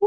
Sí.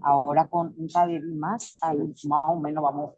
Ahora con un taller más, ahí más o menos vamos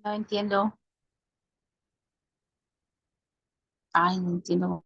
No entiendo. Ay, no entiendo.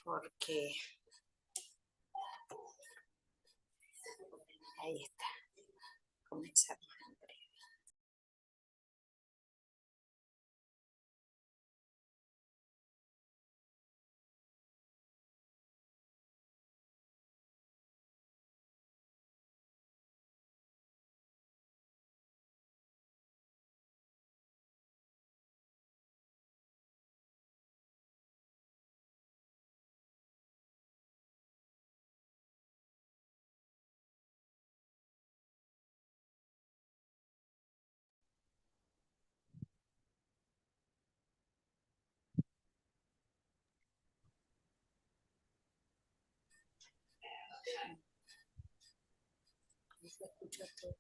Porque ahí está, comenzamos. Se escucha todo.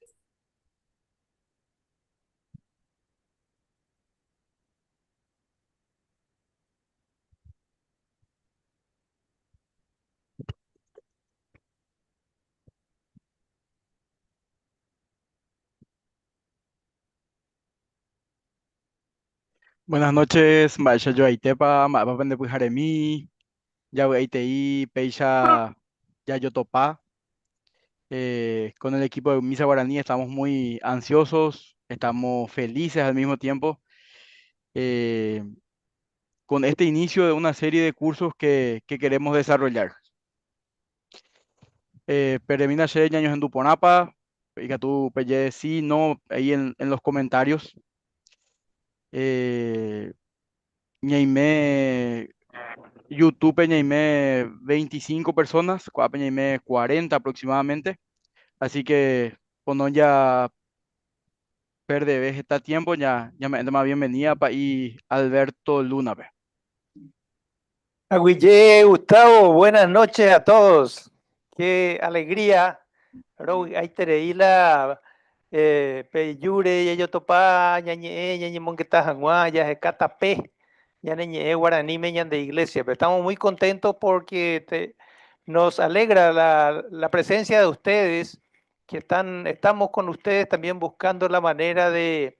Buenas noches, Maisha Yoaitepa, Mapapende Pujaremi, Yabuaitei, Peisha Yayotopa. Con el equipo de Misa Guaraní estamos muy ansiosos, estamos felices al mismo tiempo eh, con este inicio de una serie de cursos que queremos desarrollar. Peremina She Ñaños en Duponapa, y tú Pelle sí, no, ahí en los comentarios. Eh, Ñaimé YouTube Peñaimé 25 personas, Cuá Peñaimé 40 aproximadamente. Así que cuando ya perde vez está tiempo, ya me da más bienvenida para ir Alberto Luna. Pe. Aguille, Gustavo, buenas noches a todos. Qué alegría. Ahí tereila peyure yayo topa ñañe monqueta jangua ya catapé ñañe guaraní meñan de iglesia. Pero estamos muy contentos porque nos alegra la presencia de ustedes estamos con ustedes también buscando la manera de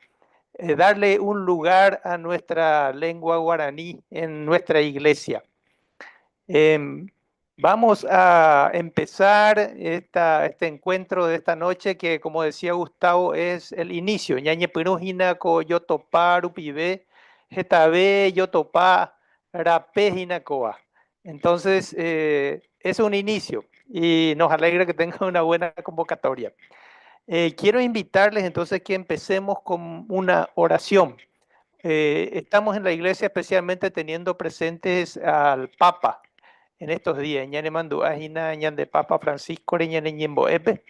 darle un lugar a nuestra lengua guaraní en nuestra iglesia. Vamos a empezar este encuentro de esta noche que, como decía Gustavo, es el inicio. Ñañe Pirujina ko Yotopá Rupibe, Getabe Yotopá Rapé Jinacoa. Entonces, es un inicio y nos alegra que tengan una buena convocatoria. Quiero invitarles entonces que empecemos con una oración. Estamos en la iglesia especialmente teniendo presentes al Papa en estos días. Ñane mandu ajina ñan de Papa Francisco ñane ñembo epe.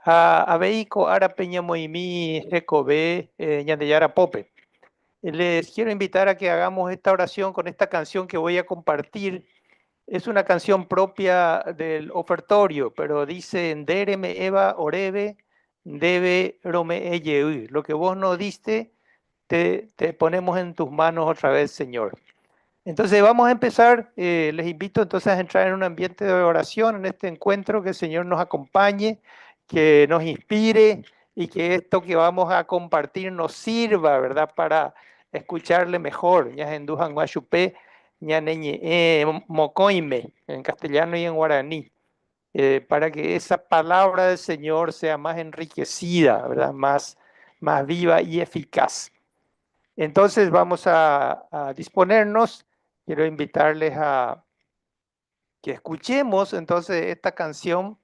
A Beiko ara peña moimi ecobe ñan de Yara Pope. Les quiero invitar a que hagamos esta oración con esta canción que voy a compartir. Es una canción propia del ofertorio, pero dice Dereme Eva Orebe debe Rome Eyeui. Lo que vos no diste, te ponemos en tus manos otra vez, Señor. Entonces vamos a empezar, les invito entonces a entrar en un ambiente de oración en este encuentro, que el Señor nos acompañe, que nos inspire y que esto que vamos a compartir nos sirva, ¿verdad?, para escucharle mejor. Mocoime, en castellano y en guaraní, para que esa palabra del Señor sea más enriquecida, ¿verdad?, más viva y eficaz. Entonces vamos a disponernos. Quiero invitarles a que escuchemos entonces esta canción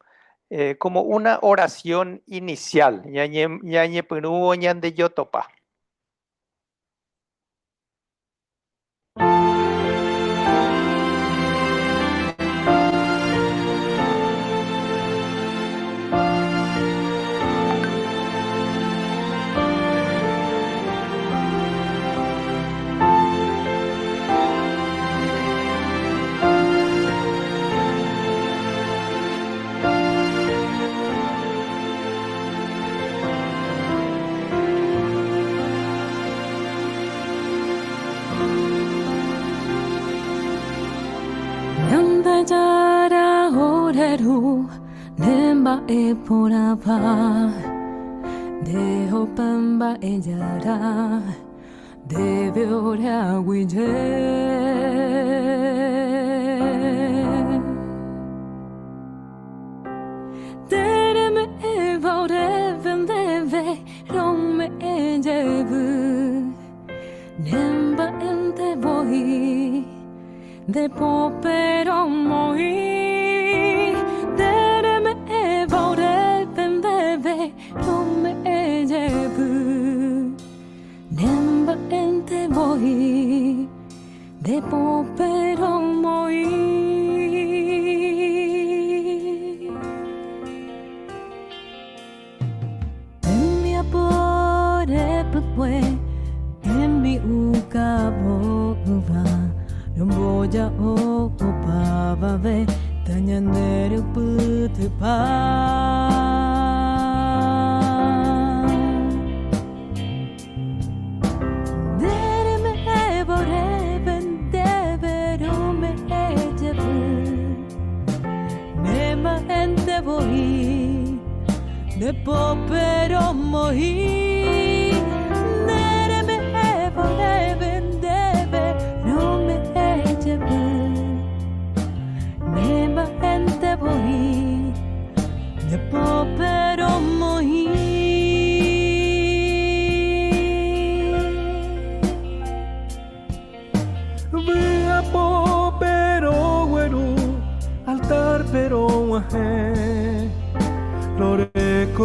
como una oración inicial. Ñañe Pinubo ñande Yotopa. Yara horeru nemba e porava de hopamba e yara debe ora guije dereme e vore vendeve rome e jebu nemba ente bohi de popero moi dereme e vore pendeve rome e jebu nemba ente moi de popero moi mi apore pue en mi ukabo uva Rumboja o pava ve tanyanere putu pa Dere me evore vendeve rume ejebu Nema ente bohi de popero mohi Dere me evore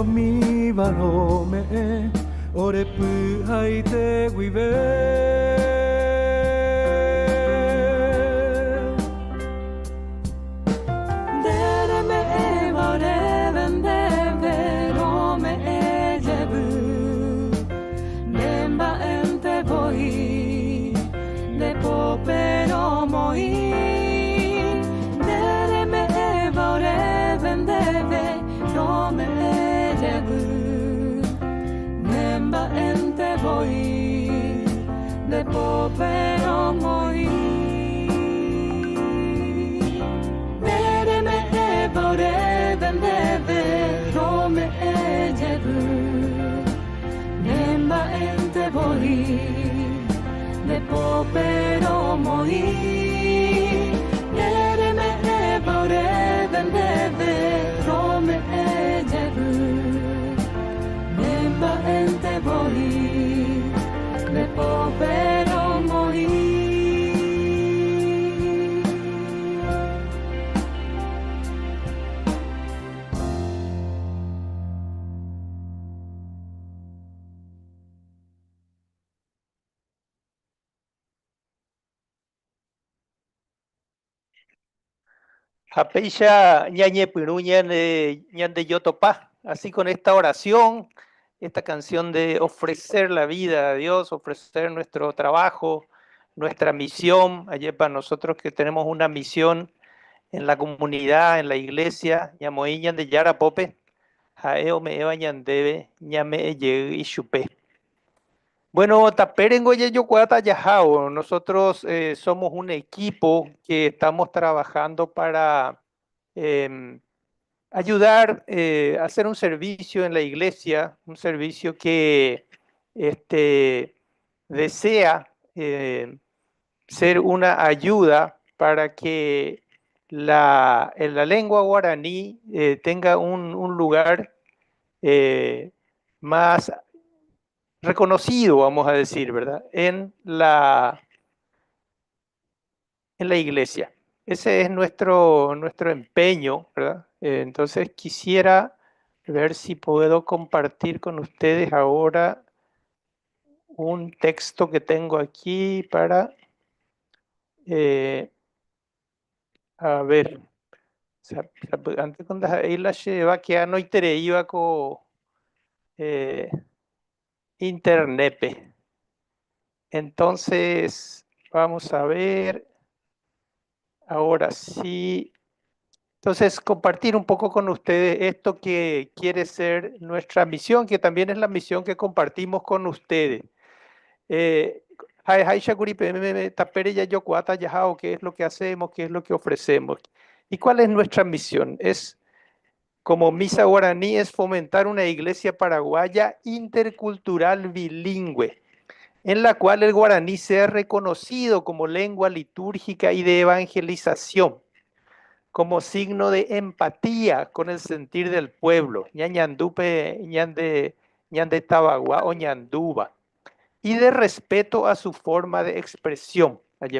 mi barome ore pu haite guive Dere me evore vende verome ejebu Nemba ente voi de popero moi Dere me evore vende verome ejebu Nemba ente voi de popero moi Dere me evore vende verome ejebu Nemba ente voi de popero moi Dere me evore vende verome ejebu Nemba ente voi de popero moi Hapeisha ñañe pirú ñande yotopá. Así con esta oración, esta canción de ofrecer la vida a Dios, ofrecer nuestro trabajo, nuestra misión, allí para nosotros que tenemos una misión en la comunidad, en la iglesia, ñamoí ñande yara pope, jaeo me eva ñandebe, ñame eye y chupé. Bueno, taperengo yo cuata yajao. Nosotros somos un equipo que estamos trabajando para ayudar a hacer un servicio en la iglesia, un servicio que desea ser una ayuda para que la lengua guaraní tenga un lugar más reconocido, vamos a decir, ¿verdad? En la iglesia. Ese es nuestro empeño, ¿verdad? Entonces quisiera ver si puedo compartir con ustedes ahora un texto que tengo aquí para, a ver, antes cuando la lleva que no iba con internet. Entonces, vamos a ver, ahora sí. Entonces, compartir un poco con ustedes esto que quiere ser nuestra misión, que también es la misión que compartimos con ustedes. ¿Qué es lo que hacemos? ¿Qué es lo que ofrecemos? ¿Y cuál es nuestra misión? Como Misa Guaraní, es fomentar una iglesia paraguaya intercultural bilingüe, en la cual el guaraní sea reconocido como lengua litúrgica y de evangelización, como signo de empatía con el sentir del pueblo, ñañandupe, ñande tabagua o ñanduba, y de respeto a su forma de expresión, en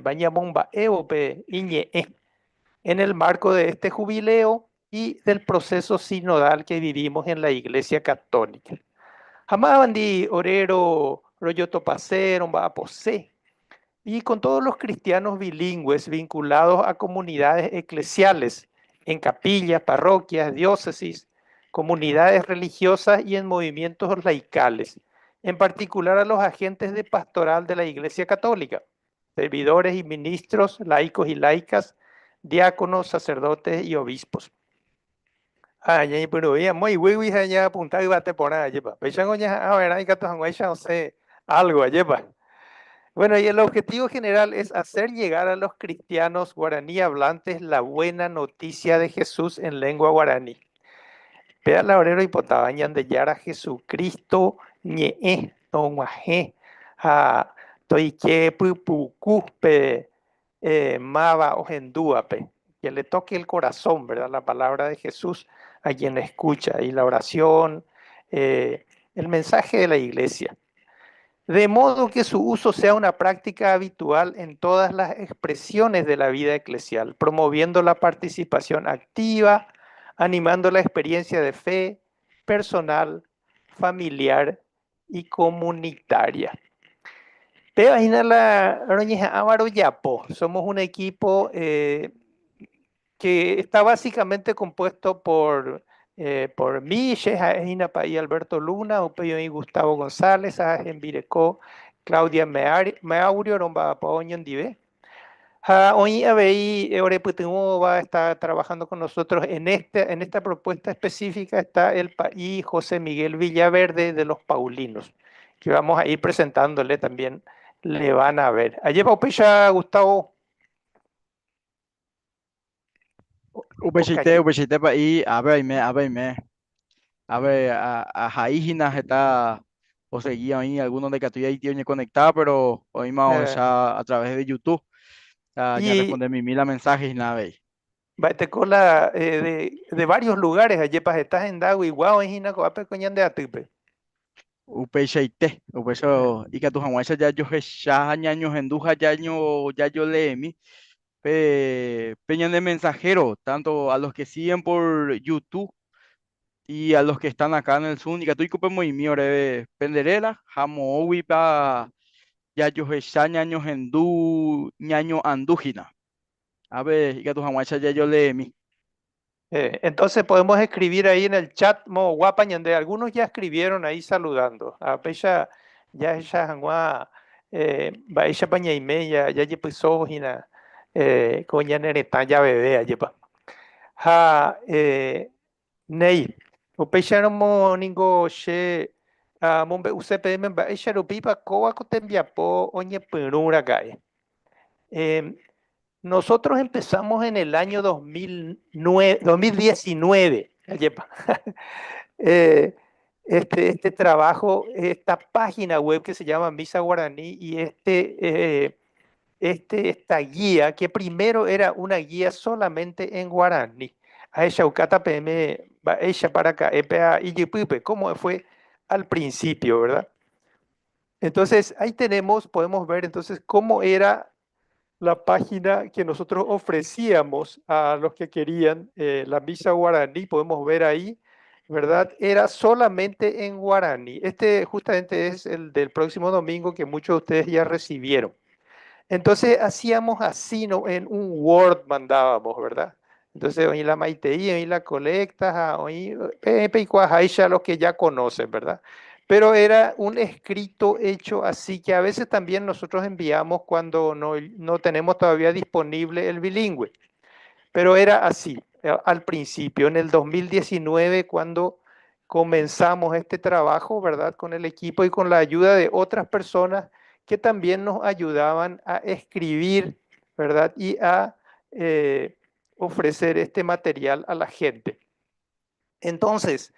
el marco de este jubileo y del proceso sinodal que vivimos en la Iglesia Católica. Jamabandi orero royoto pasero va a posee. Y con todos los cristianos bilingües vinculados a comunidades eclesiales, en capillas, parroquias, diócesis, comunidades religiosas y en movimientos laicales, en particular a los agentes de pastoral de la Iglesia Católica, servidores y ministros, laicos y laicas, diáconos, sacerdotes y obispos. Muy huevi ya apuntado y bate por allá. Algo allá. Bueno, y el objetivo general es hacer llegar a los cristianos guaraní hablantes la buena noticia de Jesús en lengua guaraní. Peda la orero hipotabañan de Yara Jesucristo ñe tomaje a toike pupuku pe mava ojenduape. Que le toque el corazón, ¿verdad? La palabra de Jesús a quien escucha, y la oración, el mensaje de la iglesia. De modo que su uso sea una práctica habitual en todas las expresiones de la vida eclesial, promoviendo la participación activa, animando la experiencia de fe, personal, familiar y comunitaria. Pero ahí en la Roñeja Ávaro Yapo, somos un equipo que está básicamente compuesto por mí, Sheja Ejinapa y Alberto Luna, Upeyo y Gustavo González, en Virecó, Claudia Meaurio, Romba Paoño Dive. Hoy va a estar trabajando con nosotros en esta propuesta específica. Está el país José Miguel Villaverde de los Paulinos, que vamos a ir presentándole también, le van a ver. Ayer Paupecha, Gustavo. Upechite pa y abeime. A Jaígina está o seguía ahí algunos de que estoy ahí tiene conectada, pero hoy más ya a través de YouTube ya Y respondí mil mensajes y nada veis. te cola de varios lugares. Ayer estás en Dawi, guau, en Hina, coape coñan de Atipe. Upechaite, upecho y que tu jamuesa ya yo ya años en duja ya yo leemi peñan de mensajero, tanto a los que siguen por YouTube y a los que están acá en el Zoom, y que estoy con muy mío de penderela, jamo pa ya yo ya ñaño hendú ñaño andúgina. A ver, y que tu jamuesa ya yo leemi. Entonces podemos escribir ahí en el chat, mo guapañande. Algunos ya escribieron ahí saludando. A pecha ya ella jangua va ella paña y media ya ye piso hina coña nereta ya bebé ayepa. Ha nei. O pecha no mo ningo she mombe UCPM va ella rupipa coa cotembia po oñe perura cae. Nosotros empezamos en el año 2019, Ayepa. Este trabajo, esta página web que se llama Misa Guaraní y esta guía, que primero era una guía solamente en guaraní. A ella Ucata PM, ella para acá, EPA y Yipipe, como fue al principio, ¿verdad? Entonces ahí podemos ver entonces cómo era la página que nosotros ofrecíamos a los que querían la misa guaraní. Podemos ver ahí, ¿verdad? Era solamente en guaraní. Este justamente es el del próximo domingo que muchos de ustedes ya recibieron. Entonces hacíamos así, ¿no? En un Word mandábamos, ¿verdad? Entonces, hoy la maiteí, hoy la colecta, hoy Pepe y Cuajaisha, los que ya conocen, ¿verdad? Pero era un escrito hecho así que a veces también nosotros enviamos cuando no tenemos todavía disponible el bilingüe. Pero era así, al principio, en el 2019, cuando comenzamos este trabajo, ¿verdad? Con el equipo y con la ayuda de otras personas que también nos ayudaban a escribir, ¿verdad? Y a ofrecer este material a la gente. Entonces,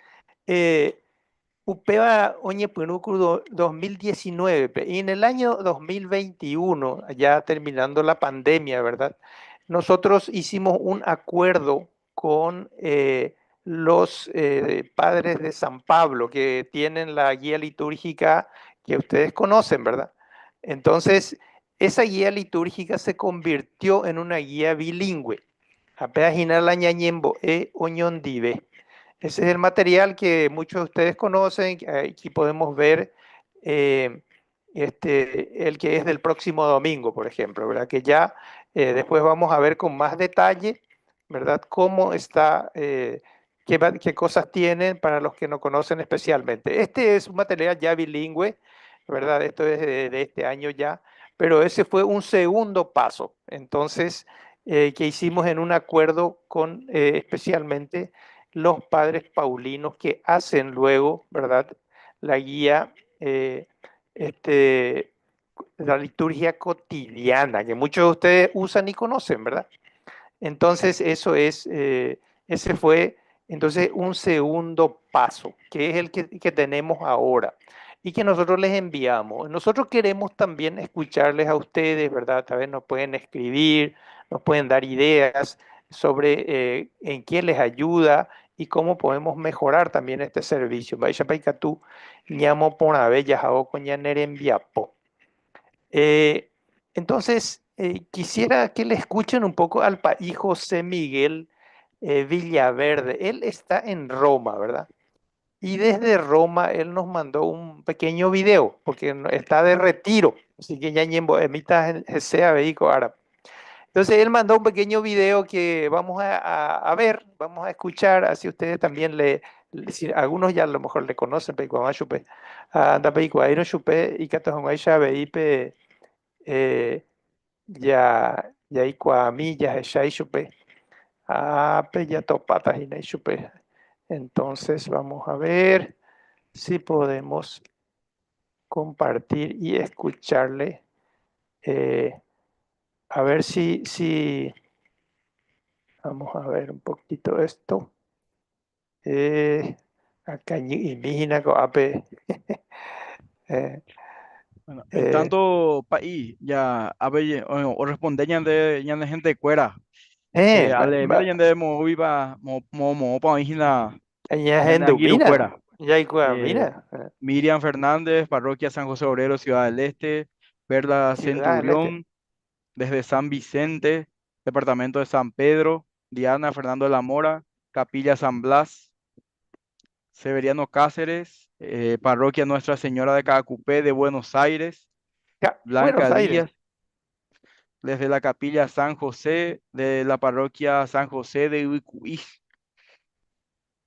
Upeba Oñe Punucu 2019, y en el año 2021, ya terminando la pandemia, ¿verdad? Nosotros hicimos un acuerdo con los padres de San Pablo, que tienen la guía litúrgica que ustedes conocen, ¿verdad? Entonces, esa guía litúrgica se convirtió en una guía bilingüe. Apenas la ñañembo oñondive. Ese es el material que muchos de ustedes conocen. Aquí podemos ver el que es del próximo domingo, por ejemplo, ¿verdad? Que ya después vamos a ver con más detalle, ¿verdad? Cómo está, qué cosas tienen para los que no conocen especialmente. Este es un material ya bilingüe, ¿verdad? Esto es de este año ya, pero ese fue un segundo paso. Entonces, que hicimos en un acuerdo con especialmente los padres paulinos que hacen luego, ¿verdad? La guía, la liturgia cotidiana, que muchos de ustedes usan y conocen, ¿verdad? Entonces, ese fue entonces un segundo paso, que es el que tenemos ahora y que nosotros les enviamos. Nosotros queremos también escucharles a ustedes, ¿verdad? Tal vez nos pueden escribir, nos pueden dar ideas sobre en qué les ayuda y cómo podemos mejorar también este servicio. Vaya para tú, ñamo por abellas o enviapo. Entonces, quisiera que le escuchen un poco al país José Miguel Villaverde. Él está en Roma, ¿verdad? Y desde Roma él nos mandó un pequeño video, porque está de retiro, así que ya ñembo emita sea vehículo árabe. Entonces él mandó un pequeño video que vamos a ver, vamos a escuchar, así ustedes también si algunos ya a lo mejor le conocen, pero cuando chupe, anda pero ahí no chupe y que todos ya veipe ya y mí ya chupe, pe ya topatas y no chupe. Entonces vamos a ver si podemos compartir y escucharle, a ver si vamos a ver un poquito esto. Acá indígena con AP. Bueno, en tanto país, ya abe o responde ya de gente cuera. Ale, mira ya de mo viva mo pa hina Allá ya en de anguiro Dumina. cuera. Ya hay Eh, mira. Miriam Fernández, Parroquia San José Obrero, Ciudad del Este. Perla Ciudad del Este. Centurión, desde San Vicente, Departamento de San Pedro. Diana Fernando de la Mora, Capilla San Blas. Severiano Cáceres, Parroquia Nuestra Señora de Cacupé de Buenos Aires. Buenos Blanca Aires. Díaz, desde la Capilla San José, de la Parroquia San José de Uicuí.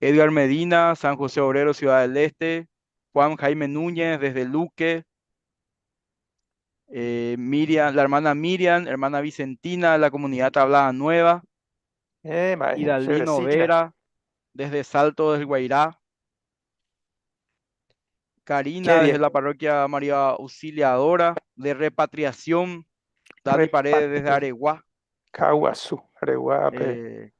Edgar Medina, San José Obrero, Ciudad del Este. Juan Jaime Núñez, desde Luque. Miriam, la hermana Miriam, hermana Vicentina, de la comunidad Tablada Nueva. Idalino Vecina. Vera, desde Salto del Guairá. Qué Karina, desde bien. la parroquia María Auxiliadora. De Repatriación, Dani Paredes, desde Repatria. Areguá. Caguazú. Areguape.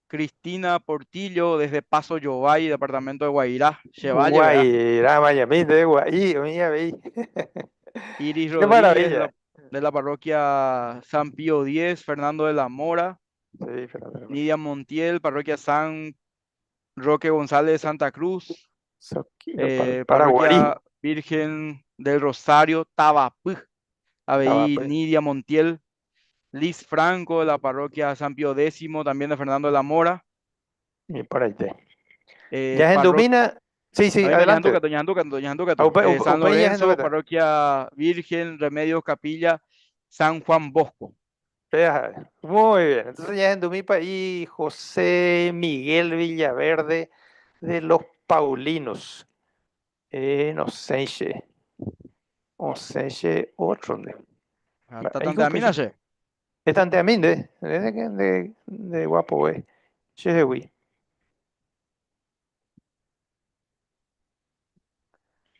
Cristina Portillo, desde Paso Yobay, departamento de Guairá. Chevalle, ¿verdad? Guairá, Miami de Guaí. Mira, veí. Iris Qué Rodríguez, maravilla. de la parroquia San Pío X. Fernando de la Mora. Sí, Fernando. Nidia Montiel, parroquia San Roque González de Santa Cruz. Paraguarí. Parroquia Virgen del Rosario, Tabapú. Ahí Pues. Nidia Montiel. Liz Franco, de la parroquia San Pío X, también de Fernando de la Mora. Y por ahí te. Eh, Ya en parro- Dumina. Sí, sí, Ahí me adelante. Ñanducato, Ñanducato. San Upey ya en Lorenzo, Dumina. parroquia Virgen, Remedios Capilla, San Juan Bosco. Muy bien. Entonces ya en Dumipa y José Miguel Villaverde de los Paulinos. No sé, no sé, otro. Hasta Ahí tanta mina, che. están de Amin, de guapo, güey. Che, güey.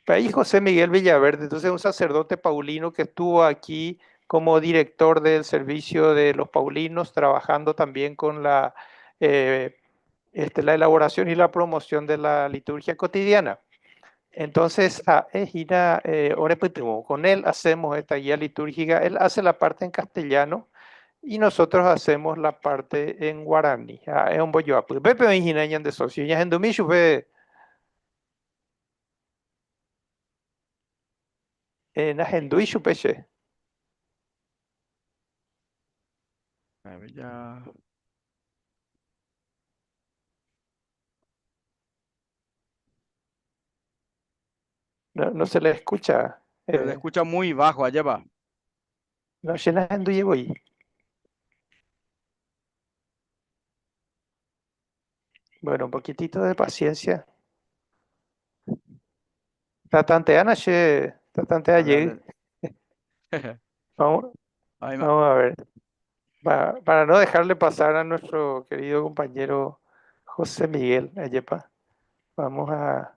Ahí José Miguel Villaverde, entonces un sacerdote paulino que estuvo aquí como director del servicio de los paulinos, trabajando también con la elaboración y la promoción de la liturgia cotidiana. Entonces, con él hacemos esta guía litúrgica, él hace la parte en castellano y nosotros hacemos la parte en guaraní. Es un bollo. Pepe me ingenian de socio, ya en domingo, en agendui chupeche. A ver, ya. No se le escucha. Se le escucha muy bajo, allá va. No se la llegó ahí. Bueno, un poquitito de paciencia. Tatanteana, che, tatantea Dale, llegue. dale. Vamos, Ay, vamos a ver. Para no dejarle pasar a nuestro querido compañero José Miguel Ayepa, vamos a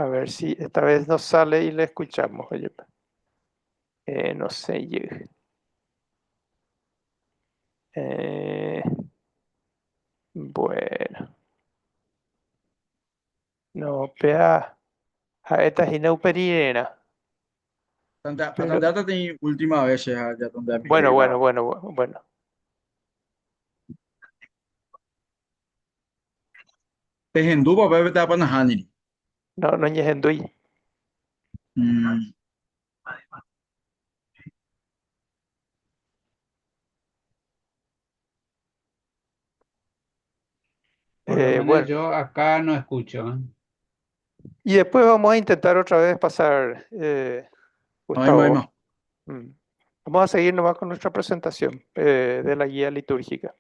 ver si esta vez nos sale y le escuchamos, Ayepa. No sé, llegue. Bueno. No, pea. A esta gineuperina. Pero, Tanta tem última vez ya donde bueno. Tejendupa, bebe te apanahani. No ñehendui. Por lo menos Bueno, yo acá no escucho. y después vamos a intentar otra vez pasar, No hay Gustavo. más. Mm. Vamos a seguir nomás con nuestra presentación de la guía litúrgica.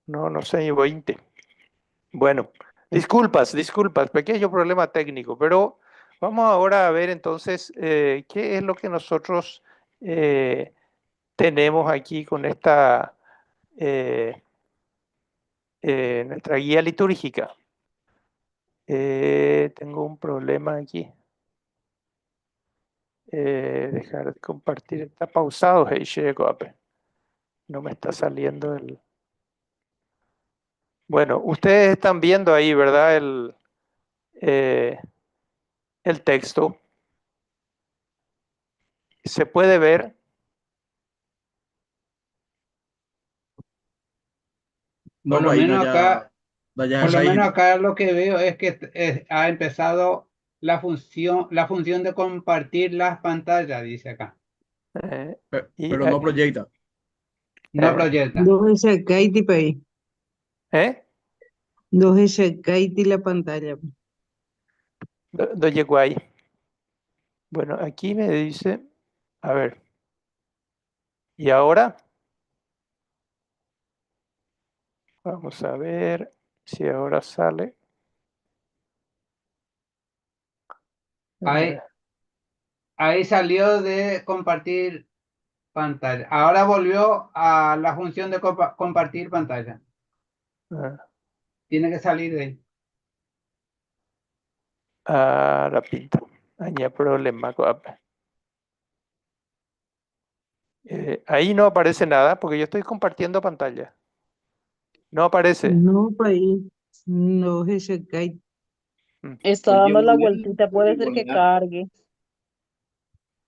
No sé, 20. Bueno, disculpas, pequeño problema técnico, pero vamos ahora a ver entonces qué es lo que nosotros tenemos aquí con esta nuestra guía litúrgica. Tengo un problema aquí. Dejar de compartir. Está pausado, no me está saliendo el... Bueno, ustedes están viendo ahí, ¿verdad? El texto. Se puede ver. Por lo Vamos ahí, menos acá, vaya por lo ahí. menos acá lo que veo es que ha empezado la función de compartir las pantallas, dice acá. Y, Pero no proyecta. No proyecta. Dos Katy ahí. Dos Katy la pantalla. No llegó ahí. Bueno, aquí me dice, a ver. ¿Y ahora? Vamos a ver si ahora sale. Ahí salió de compartir pantalla. Ahora volvió a la función de compartir pantalla. Tiene que salir de ahí. La pinta. Hay problema. Ahí no aparece nada porque yo estoy compartiendo pantalla. No aparece. No, país. No, ese Katy. Está dando la vueltita, puede ser que cargue.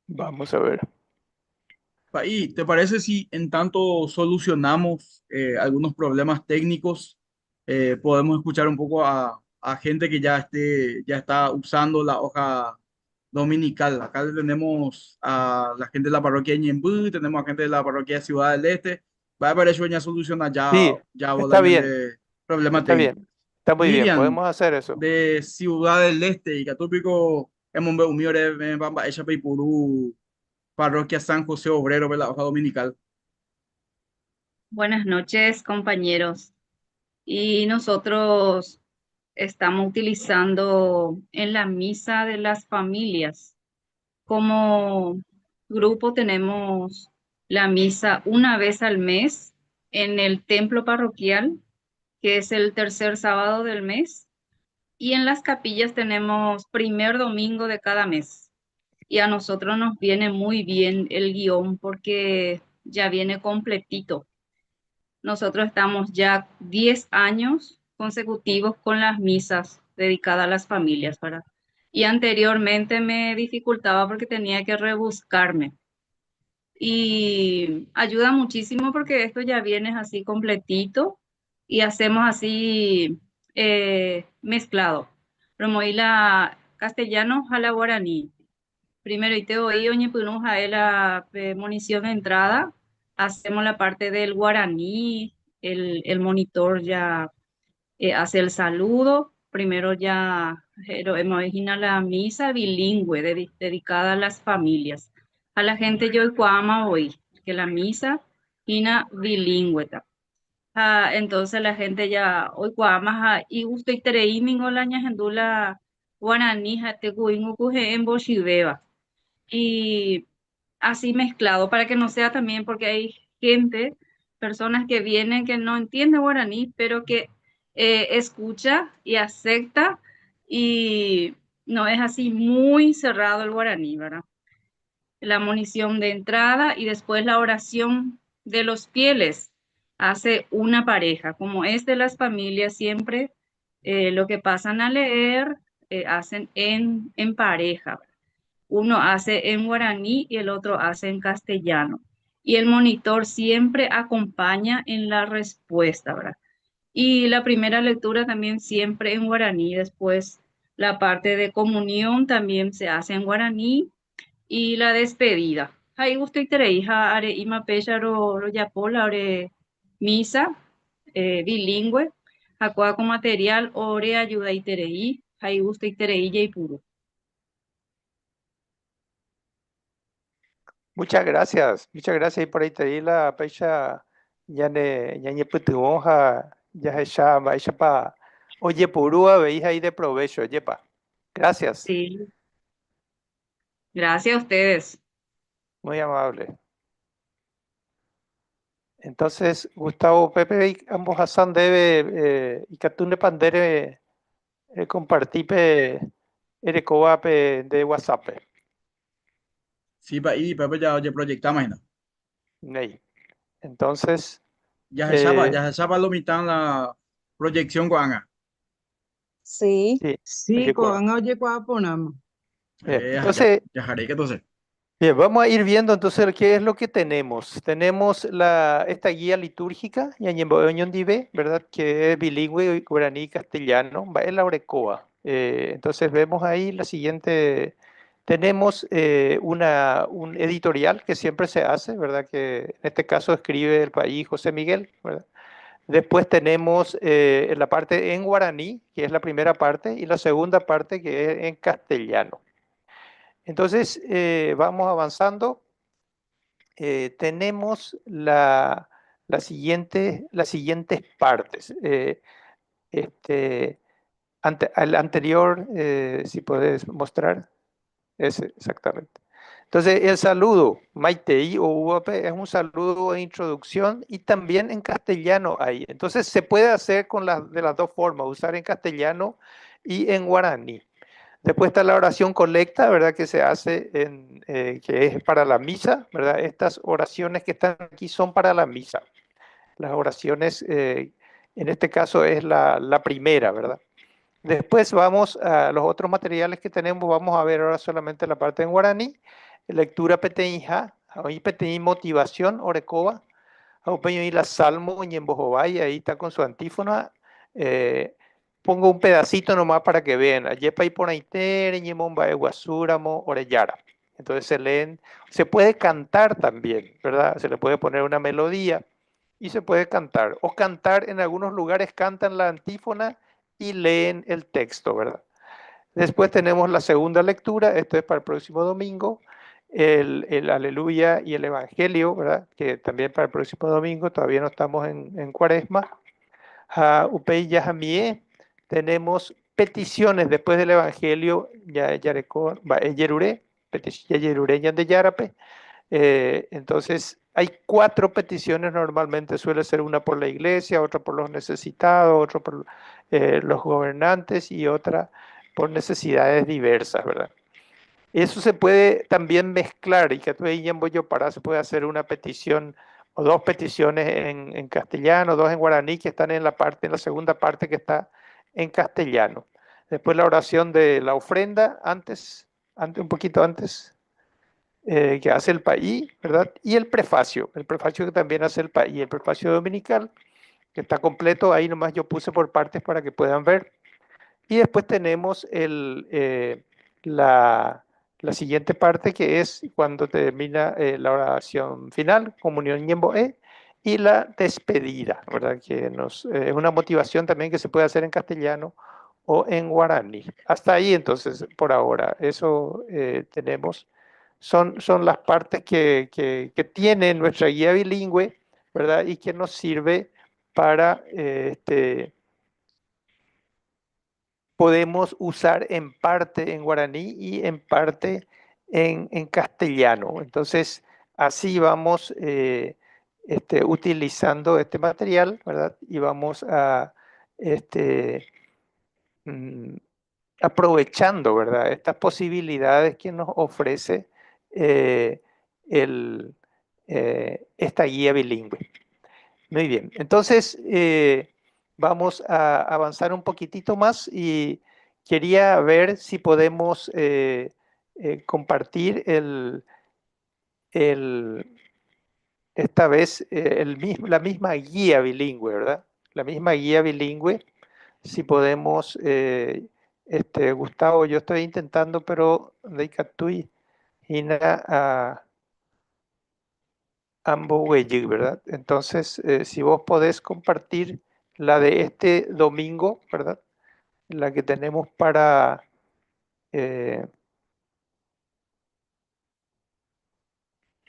Vamos a ver. Ahí, ¿te parece si en tanto solucionamos algunos problemas técnicos, podemos escuchar un poco a gente que ya está usando la hoja dominical? Acá tenemos a la gente de la parroquia de Ñemby, tenemos a gente de la parroquia de Ciudad del Este. Va a haber eso ya soluciona Sí, está bien. Problema Está técnico. bien. Está muy bien, Miriam, podemos hacer eso. de Ciudad del Este y Catópico, en Miore, Bamba, Echa Peipurú, Parroquia San José Obrero, la hoja dominical. Buenas noches, compañeros. Y nosotros estamos utilizando en la misa de las familias. Como grupo tenemos la misa una vez al mes en el templo parroquial, que es el tercer sábado del mes. Y en las capillas tenemos primer domingo de cada mes. Y a nosotros nos viene muy bien el guión porque ya viene completito. Nosotros estamos ya 10 años consecutivos con las misas dedicadas a las familias, ¿verdad? Y anteriormente me dificultaba porque tenía que rebuscarme. Y ayuda muchísimo porque esto ya viene así completito y hacemos así mezclado. Promoila castellano a la guaraní. Primero, y te oí, oñe, punus a la munición de entrada. Hacemos la parte del guaraní, el monitor ya hace el saludo. Primero ya imagina la misa bilingüe dedicada a las familias. A la gente yo ama hoy, que la misa ina bilingüe. Entonces la gente ya hoy ama y gusto y tereímingo la ñajendula guaraní te cuingo en boshibeba. Y así mezclado para que no sea también porque hay gente, personas que vienen que no entienden guaraní, pero que escucha y acepta y no es así muy cerrado el guaraní, ¿verdad? La munición de entrada y después la oración de los fieles hace una pareja, como es de las familias siempre, lo que pasan a leer hacen en pareja. Uno hace en guaraní y el otro hace en castellano. Y el monitor siempre acompaña en la respuesta, ¿verdad? Y la primera lectura también siempre en guaraní. Después la parte de comunión también se hace en guaraní y la despedida. Ahí gusto y hija are ima pecha ro yapola ore misa bilingüe. Acá con material ore ayuda y ahí gusto y y puro. Muchas gracias. Muchas gracias. Y por ahí te di la pecha ya ne putuoja ya ella va ella pa. Oye, purúa veis ahí de provecho, yepa. Gracias. Sí, gracias a ustedes. Muy amable. Entonces, Gustavo, Pepe y ambos Hassan debe y Catune Pandere compartir Erecoa de WhatsApp. Sí, pa, y Pepe ya proyectamos, ¿no? Ney. Entonces, Ya se chapa lo mitad la proyección guanga. Sí. sí, Sí, oye, con oye ponamos. bien. Ya Entonces, haré que entonces. bien, vamos a ir viendo entonces qué es lo que tenemos. Tenemos esta guía litúrgica, Ñañemboñondive, ¿verdad? Que es bilingüe, guaraní y castellano, va en la Orecoa. Entonces vemos ahí la siguiente, tenemos un editorial que siempre se hace, ¿verdad? Que en este caso escribe el país José Miguel, ¿verdad? Después tenemos la parte en guaraní, que es la primera parte, y la segunda parte que es en castellano. Entonces, vamos avanzando. Tenemos las siguientes partes. Al anterior, si puedes mostrar, ese exactamente. Entonces, el saludo, Maitei o UAP, es un saludo de introducción y también en castellano hay. Entonces, se puede hacer de las dos formas, usar en castellano y en guaraní. Después está la oración colecta, ¿verdad? Que se hace que es para la misa, ¿verdad? Estas oraciones que están aquí son para la misa. Las oraciones, en este caso es la primera, ¿verdad? Después vamos a los otros materiales que tenemos, vamos a ver ahora solamente la parte en guaraní, lectura peteñija, ahí peteñi motivación, orecoba, y la salmo, ñembojobay, ahí está con su antífona, pongo un pedacito nomás para que vean. Ayepa y ponaitere, ñemomba, guasúramo, orellara. Entonces se leen, se puede cantar también, ¿verdad? Se le puede poner una melodía y se puede cantar. O cantar, en algunos lugares cantan la antífona y leen el texto, ¿verdad? Después tenemos la segunda lectura, esto es para el próximo domingo, el aleluya y el evangelio, ¿verdad? Que también para el próximo domingo, todavía no estamos en cuaresma. Upei Yahamie, tenemos peticiones después del evangelio, Yerure, Yerure de Yarape. Entonces, hay 4 peticiones normalmente, suele ser una por la iglesia, otra por los necesitados, otra por los gobernantes y otra por necesidades diversas, ¿verdad? Eso se puede también mezclar y que tú ahí en Boyopara se puede hacer una petición o 2 peticiones en castellano, 2 en guaraní que están en la segunda parte que está en castellano. Después la oración de la ofrenda, un poquito antes, que hace el país, ¿verdad? Y el prefacio que también hace el país, el prefacio dominical, que está completo, ahí nomás yo puse por partes para que puedan ver. Y después tenemos la siguiente parte, que es cuando termina la oración final, comunión Ñemboé, y la despedida, ¿verdad? Que es una motivación también que se puede hacer en castellano o en guaraní. Hasta ahí entonces, por ahora, eso tenemos. Son las partes que tiene nuestra guía bilingüe, ¿verdad? Y que nos sirve para podemos usar en parte en guaraní y en parte en castellano. Entonces, así vamos utilizando este material, ¿verdad? Y vamos mm, aprovechando, ¿verdad? Estas posibilidades que nos ofrece eh, esta guía bilingüe. Muy bien, entonces vamos a avanzar un poquitito más y quería ver si podemos compartir esta vez la misma guía bilingüe, ¿verdad? La misma guía bilingüe, si podemos, Gustavo, yo estoy intentando, pero de Icatui, Ina, ambos weyig, ¿verdad? Entonces, si vos podés compartir la de este domingo, ¿verdad? La que tenemos para...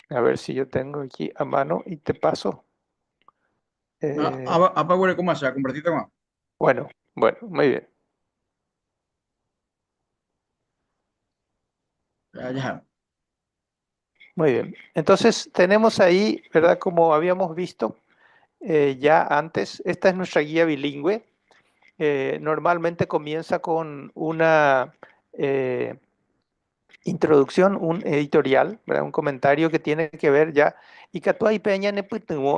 a ver si yo tengo aquí a mano y te paso. Apa boleh kau masak, compartiste más. Bueno, muy bien. Ya. Muy bien. Entonces tenemos ahí, ¿verdad? Como habíamos visto ya antes, esta es nuestra guía bilingüe. Normalmente comienza con una introducción, un editorial, ¿verdad? Un comentario que tiene que ver ya. Y que tú ahí peña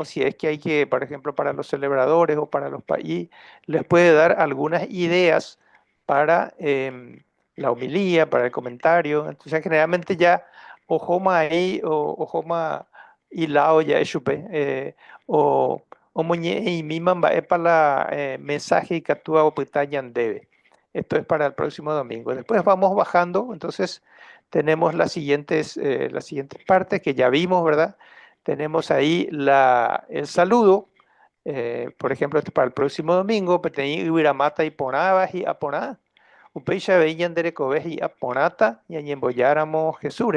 si es que hay que, por ejemplo, para los celebradores o para los países, les puede dar algunas ideas para la homilía, para el comentario. Entonces, generalmente ya ojoma ahí o ojoma hilao ya chupe o moñe y miman va para la mensaje y catúa o pitañan debe. Esto es para el próximo domingo. Después vamos bajando, entonces tenemos las siguientes partes que ya vimos, ¿verdad? Tenemos ahí el saludo, por ejemplo, para el próximo domingo, petení Ibiramata y Ponabas y Aponá, Upeisha veían derecoves y Aponata, y añemboyáramos Jesús,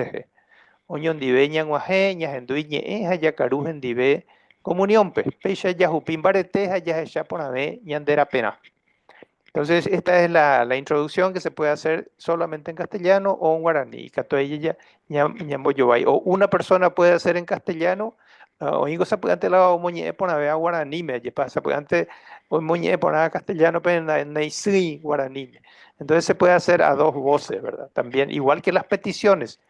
Oñon diveñan guajeñas, enduiñe eja, yacarujen dive comunión, Peisha yajupín bareteja, yajesha ponabé, ñandera pena. Entonces, esta es la introducción que se puede hacer solamente en castellano o en guaraní. O una persona puede hacer en castellano, o ingo se puede antes la moñe pona vea guaraní, me pasa, puede antes o moñe pona castellano, pero en guaraní. Entonces se puede hacer a dos voces, ¿verdad? También, igual que las peticiones.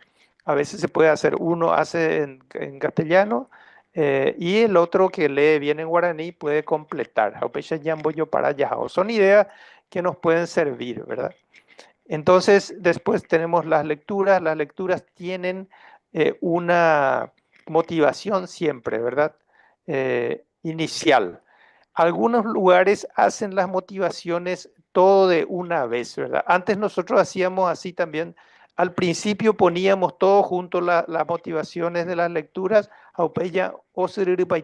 A veces se puede hacer, uno hace en castellano y el otro que lee bien en guaraní puede completar. Son ideas que nos pueden servir, ¿verdad? Entonces, después tenemos las lecturas. Las lecturas tienen una motivación siempre, ¿verdad? Inicial. Algunos lugares hacen las motivaciones todo de una vez, ¿verdad? Antes nosotros hacíamos así también. Al principio poníamos todo junto las motivaciones de las lecturas, aupeya o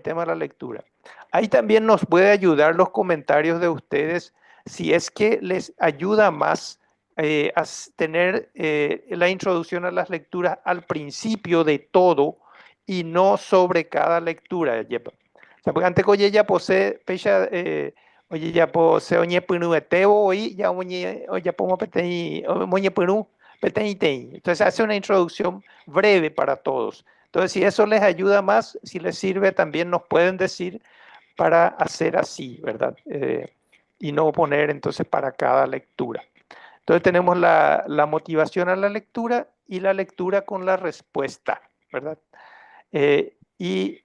tema la lectura. Ahí también nos puede ayudar los comentarios de ustedes si es que les ayuda más a tener la introducción a las lecturas al principio de todo y no sobre cada lectura. O sea, porque antes oye ya posee pecha oye ya posee oñe pinu etebo hoy ya oñe ya pongo petei oñe pinu petei tei. Entonces hace una introducción breve para todos. Entonces si eso les ayuda más, si les sirve también nos pueden decir para hacer así, ¿verdad? Y no poner entonces para cada lectura. Entonces tenemos la motivación a la lectura y la lectura con la respuesta, ¿verdad? Y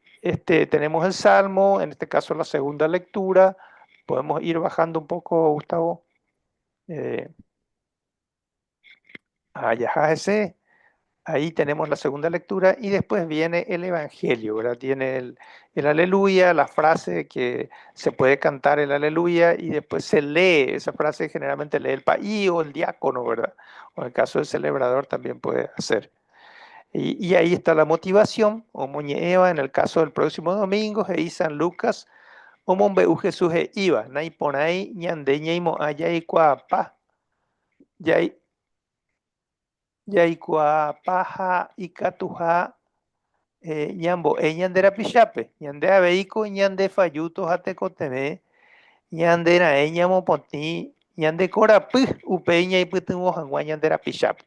tenemos el Salmo, en este caso la segunda lectura. Podemos ir bajando un poco, Gustavo. Ese. Ahí tenemos la segunda lectura y después viene el Evangelio, ¿verdad? Tiene el aleluya, la frase que se puede cantar el aleluya y después se lee, esa frase generalmente lee el país o el diácono, ¿verdad? O en el caso del celebrador también puede hacer. Y ahí está la motivación, o moñeeva, en el caso del próximo domingo, y San Lucas, o monbeu Jesús e iba, naiponai, ñandeñeimo ayay cuapa, yay paja y catuja ñambo ñandera pichape ñande abeiko ñande fayuto jatekoteme ñandera ñamo poti ñande corapy upeña y pytumo jangua ñandera pichape.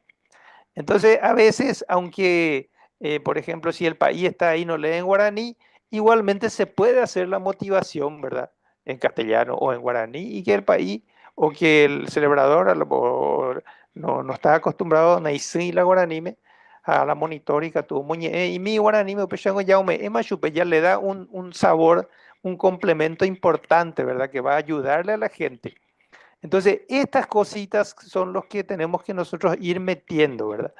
Entonces a veces aunque por ejemplo si el país está ahí no lee en guaraní, igualmente se puede hacer la motivación, ¿verdad? En castellano o en guaraní y que el país o que el celebrador a lo mejor no está acostumbrado a la guaranime a la monitórica tu muñe y mi guaranime peshango yaume chupe ya le da un sabor, un complemento importante, ¿verdad? Que va a ayudarle a la gente. Entonces, estas cositas son los que tenemos que nosotros ir metiendo, ¿verdad?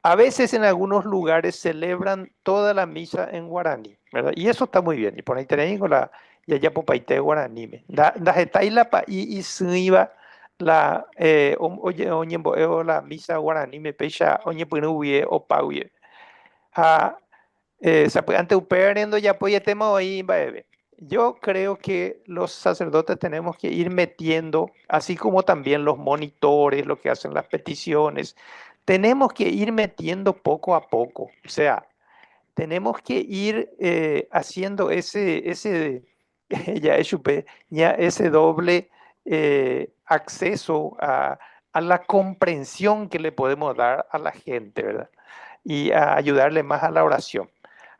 A veces en algunos lugares celebran toda la misa en guaraní, ¿verdad? Y eso está muy bien. Y por ahí tenemos la ya popaite guaraní. Da la y iba la oye la misa guaraní me pecha oñe punuye o pauye. Ante uperendo ya apoya tema ahí, baebe. Yo creo que los sacerdotes tenemos que ir metiendo, así como también los monitores, lo que hacen las peticiones, tenemos que ir metiendo poco a poco. O sea, tenemos que ir haciendo ya, ya ese doble acceso a la comprensión que le podemos dar a la gente, ¿verdad? Y a ayudarle más a la oración.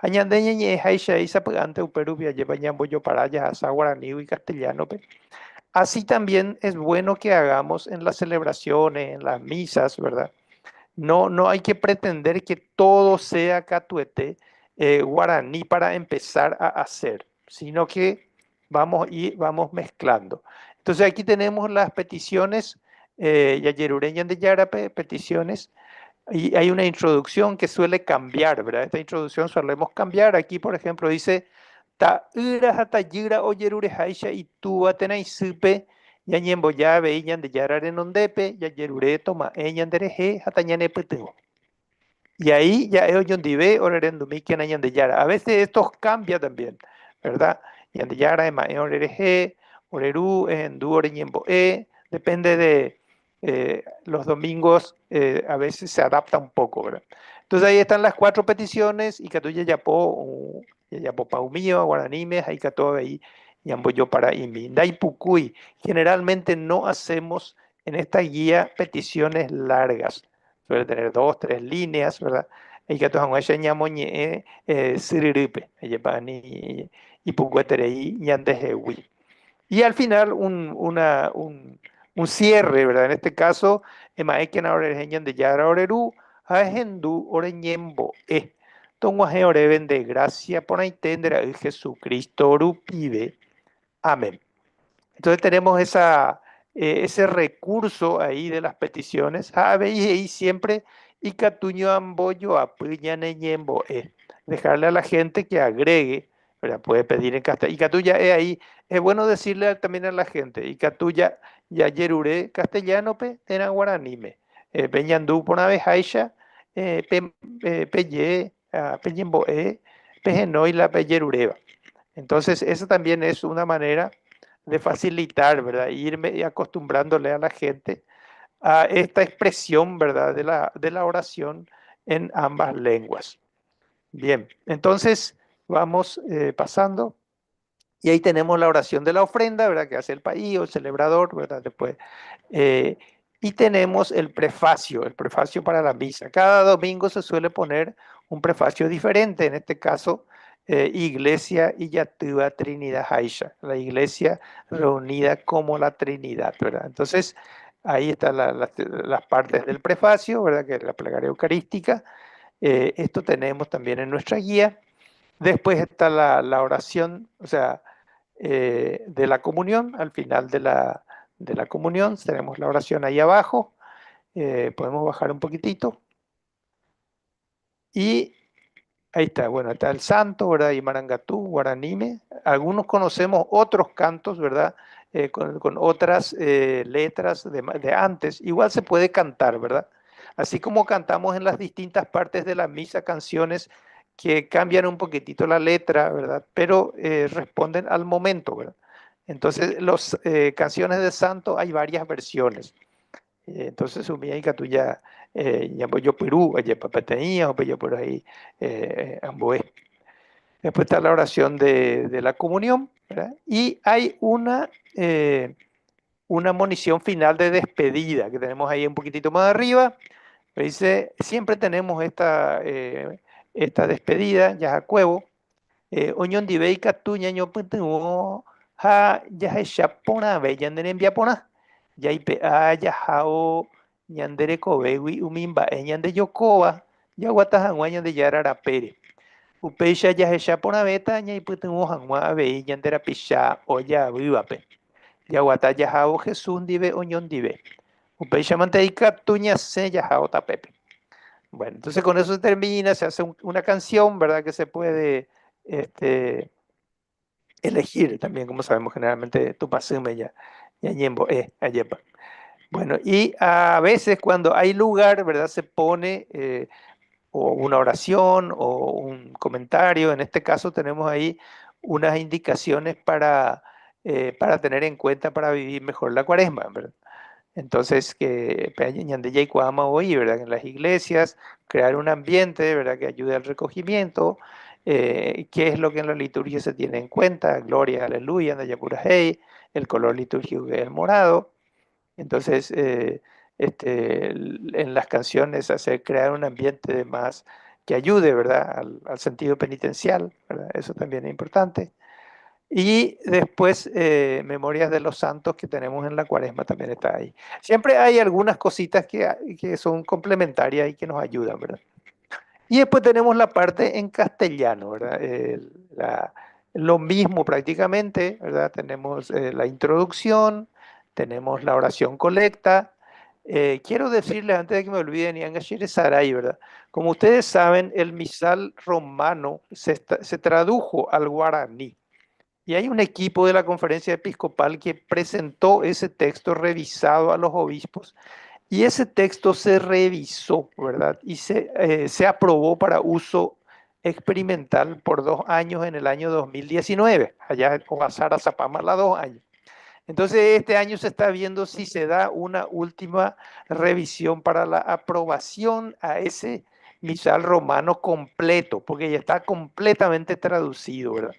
Añandeñe haisha isa ante uperubia lleva ñamboyo para allá a guaraní y castellano. Así también es bueno que hagamos en las celebraciones, en las misas, ¿verdad? No hay que pretender que todo sea catuete guaraní para empezar a hacer, sino que vamos mezclando. Entonces aquí tenemos las peticiones, yayerureñas de Yarape, peticiones, y hay una introducción que suele cambiar, ¿verdad? Esta introducción solemos cambiar. Aquí, por ejemplo, dice, ta ira hata yira oyerure haisha y tu atenai supe, yañembo ya veían de yarare nondepe, yayerure toma eñan dereje, hata ñane peteo. Y ahí ya es oyondive, orerendumi, que añan de yara. A veces esto cambia también, ¿verdad? Yan de yara, ema orereje, oreru, en du oreñembo depende de los domingos, a veces se adapta un poco, ¿verdad? Entonces ahí están las 4 peticiones, y Catuya Yapo, Yapo Paumío, Guaranimes, ahí Catu ahí, Yamboyo para Imi. Dai Pucuy, generalmente no hacemos en esta guía peticiones largas, suele tener 2, 3 líneas, ¿verdad? Ahí Catu Hanguaya Ñamoñe, Siriripe, Ayepani, y Pucueterei, Ñandejewi. Y al final un cierre, ¿verdad? En este caso, Emaeken Orejeñan de Yara Oreru, Ajendu Oreñembo, Tonguaje Oreven de gracia por entender a Jesucristo Oru pide. Amén. Entonces tenemos ese recurso ahí de las peticiones. Y siempre, y Catuño Amboyo Apuñaneñembo, dejarle a la gente que agregue, ¿verdad? Puede pedir en castellano. Y Catuya es ahí. Es bueno decirle también a la gente, y Catuya ya yerure castellano tena guaranime. Peñandú por una vez haisha, peye, peñembo pejenoi la peyerureva. Entonces, eso también es una manera de facilitar, ¿verdad? Irme acostumbrándole a la gente a esta expresión, ¿verdad? De la oración en ambas lenguas. Bien, entonces vamos pasando. Y ahí tenemos la oración de la ofrenda, ¿verdad? Que hace el país o el celebrador, ¿verdad? Después. Y tenemos el prefacio para la misa. Cada domingo se suele poner un prefacio diferente, en este caso, Iglesia Iyatua Trinidad Haisha, la iglesia reunida como la Trinidad, ¿verdad? Entonces, ahí están las partes del prefacio, ¿verdad? Que es la plegaria eucarística. Esto tenemos también en nuestra guía. Después está la oración, o sea, de la comunión. Al final de la comunión tenemos la oración ahí abajo. Podemos bajar un poquitito. Y ahí está, bueno, está el santo, ¿verdad? Y Marangatú, Guaranime. Algunos conocemos otros cantos, ¿verdad? Con otras letras de antes. Igual se puede cantar, ¿verdad? Así como cantamos en las distintas partes de la misa canciones que cambian un poquitito la letra, ¿verdad? Pero responden al momento, ¿verdad? Entonces, las canciones de santo hay varias versiones. Entonces, Sumía y Catuya, yo Perú, Papateía, o yo por ahí, Amboé. Después está la oración de la comunión, ¿verdad? Y hay una monición final de despedida que tenemos ahí un poquitito más arriba. Dice, siempre tenemos esta despedida, ya a cuevo. Oñón dibei Catuña, ño putuo, ha, ya es chapona, ve, yandere enviapona. Ya ipe ya jao ñandere kobewi umimba ñande yokoba ya guata hangua ñande yarara pere upeisha ya hecha pona beta ña iputungo hangua abei ñandera pisha oya vivape ya guata ya jao Jesús dive oñón dive upeisha manteika tuña se ya jao tapepe. Bueno, entonces con eso se termina, se hace una canción, ¿verdad? Que se puede elegir también, como sabemos generalmente tupasume ya ñembo ayepa. Bueno, y a veces cuando hay lugar, ¿verdad? Se pone o una oración o un comentario. En este caso tenemos ahí unas indicaciones para tener en cuenta para vivir mejor la cuaresma, ¿verdad? Entonces, que ñandella y cuama hoy, ¿verdad? En las iglesias, crear un ambiente, ¿verdad? Que ayude al recogimiento. ¿Qué es lo que en la liturgia se tiene en cuenta? Gloria, aleluya, Nayapura Hey, el color litúrgico que es el morado. Entonces, en las canciones hacer crear un ambiente más que ayude, ¿verdad? Al sentido penitencial, ¿verdad? Eso también es importante. Y después, Memorias de los Santos que tenemos en la Cuaresma también está ahí. Siempre hay algunas cositas que son complementarias y que nos ayudan, ¿verdad? Y después tenemos la parte en castellano, ¿verdad? Lo mismo prácticamente, ¿verdad? Tenemos la introducción, tenemos la oración colecta. Quiero decirles, antes de que me olviden, y Angashire Saray, ¿verdad? Como ustedes saben, el misal romano se tradujo al guaraní. Y hay un equipo de la Conferencia Episcopal que presentó ese texto revisado a los obispos y ese texto se revisó, ¿verdad? Y se aprobó para uso experimental por 2 años en el año 2019, allá en Oaxaca, Zapamala, 2 años. Entonces, este año se está viendo si se da una última revisión para la aprobación a ese misal romano completo, porque ya está completamente traducido, ¿verdad?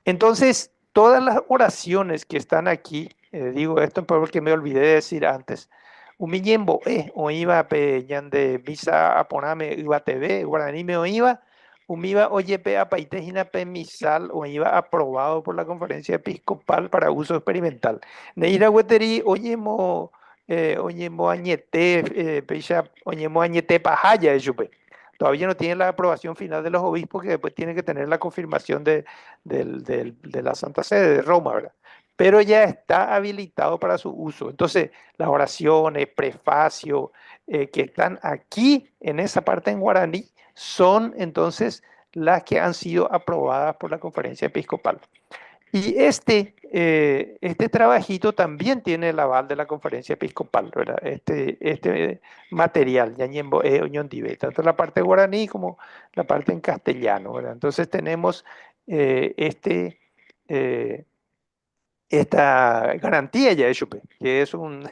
Entonces, todas las oraciones que están aquí, digo esto porque me olvidé de decir antes, Umiyembo, o iba peñan de misa aponame iba TV, guaraní me oiba, umiba oye pe apaitejina pe misal, o iba aprobado por la conferencia episcopal para uso experimental. Neira hueteri, oyemo añete, pecha, oyemo añete pajaya, yupe. Todavía no tiene la aprobación final de los obispos, que después tiene que tener la confirmación de la Santa Sede de Roma, ¿verdad? Pero ya está habilitado para su uso. Entonces, las oraciones, prefacio, que están aquí en esa parte en guaraní, son entonces las que han sido aprobadas por la Conferencia Episcopal. Y este trabajito también tiene el aval de la Conferencia Episcopal, ¿verdad? Este material, Ñañembo, Oñondive, tanto la parte guaraní como la parte en castellano, ¿verdad? Entonces tenemos esta garantía ya hecho, que es un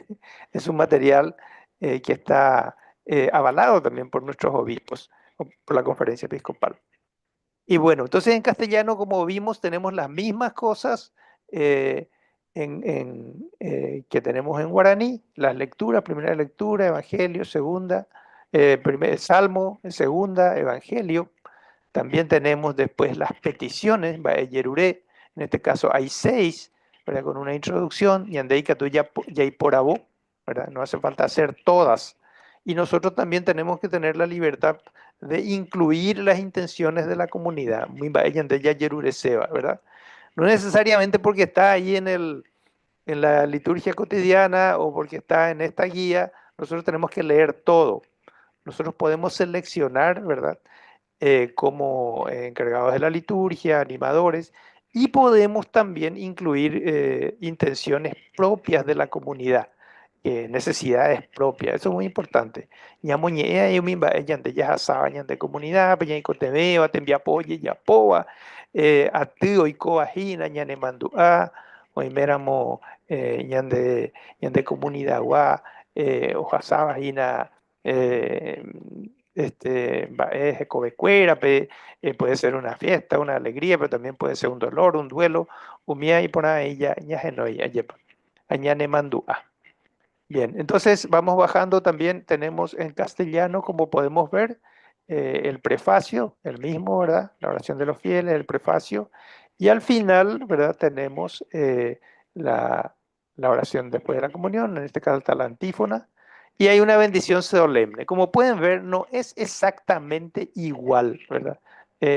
material que está avalado también por nuestros obispos, o por la Conferencia Episcopal. Y bueno, entonces en castellano, como vimos, tenemos las mismas cosas que tenemos en guaraní, las lecturas, primera lectura, evangelio, segunda, primer salmo, segunda, evangelio. También tenemos después las peticiones, Yeruré, en este caso hay 6, ¿verdad? Con una introducción, y Andeika tú ya por abó, ¿verdad? No hace falta hacer todas. Y nosotros también tenemos que tener la libertad de incluir las intenciones de la comunidad, ¿verdad? No necesariamente porque está ahí en la liturgia cotidiana o porque está en esta guía, nosotros tenemos que leer todo. Nosotros podemos seleccionar, ¿verdad? Como encargados de la liturgia, animadores, y podemos también incluir intenciones propias de la comunidad, necesidades propias, eso es muy importante. Ñamoñea yo misma ella ya saben de comunidad, peña y cotemeo, te apoye ya poa, a tío y coajina, ñane mandua, o iméramo ñande comunidad gua, ojasaba jina cobecuera, puede ser una fiesta, una alegría, pero también puede ser un dolor, un duelo, umía y por ahí ya genoya, añane mandua. Bien, entonces vamos bajando también, tenemos en castellano, como podemos ver, el prefacio, el mismo, ¿verdad? La oración de los fieles, el prefacio, y al final, ¿verdad? Tenemos la oración después de la comunión, en este caso está la antífona, y hay una bendición solemne. Como pueden ver, no es exactamente igual, ¿verdad?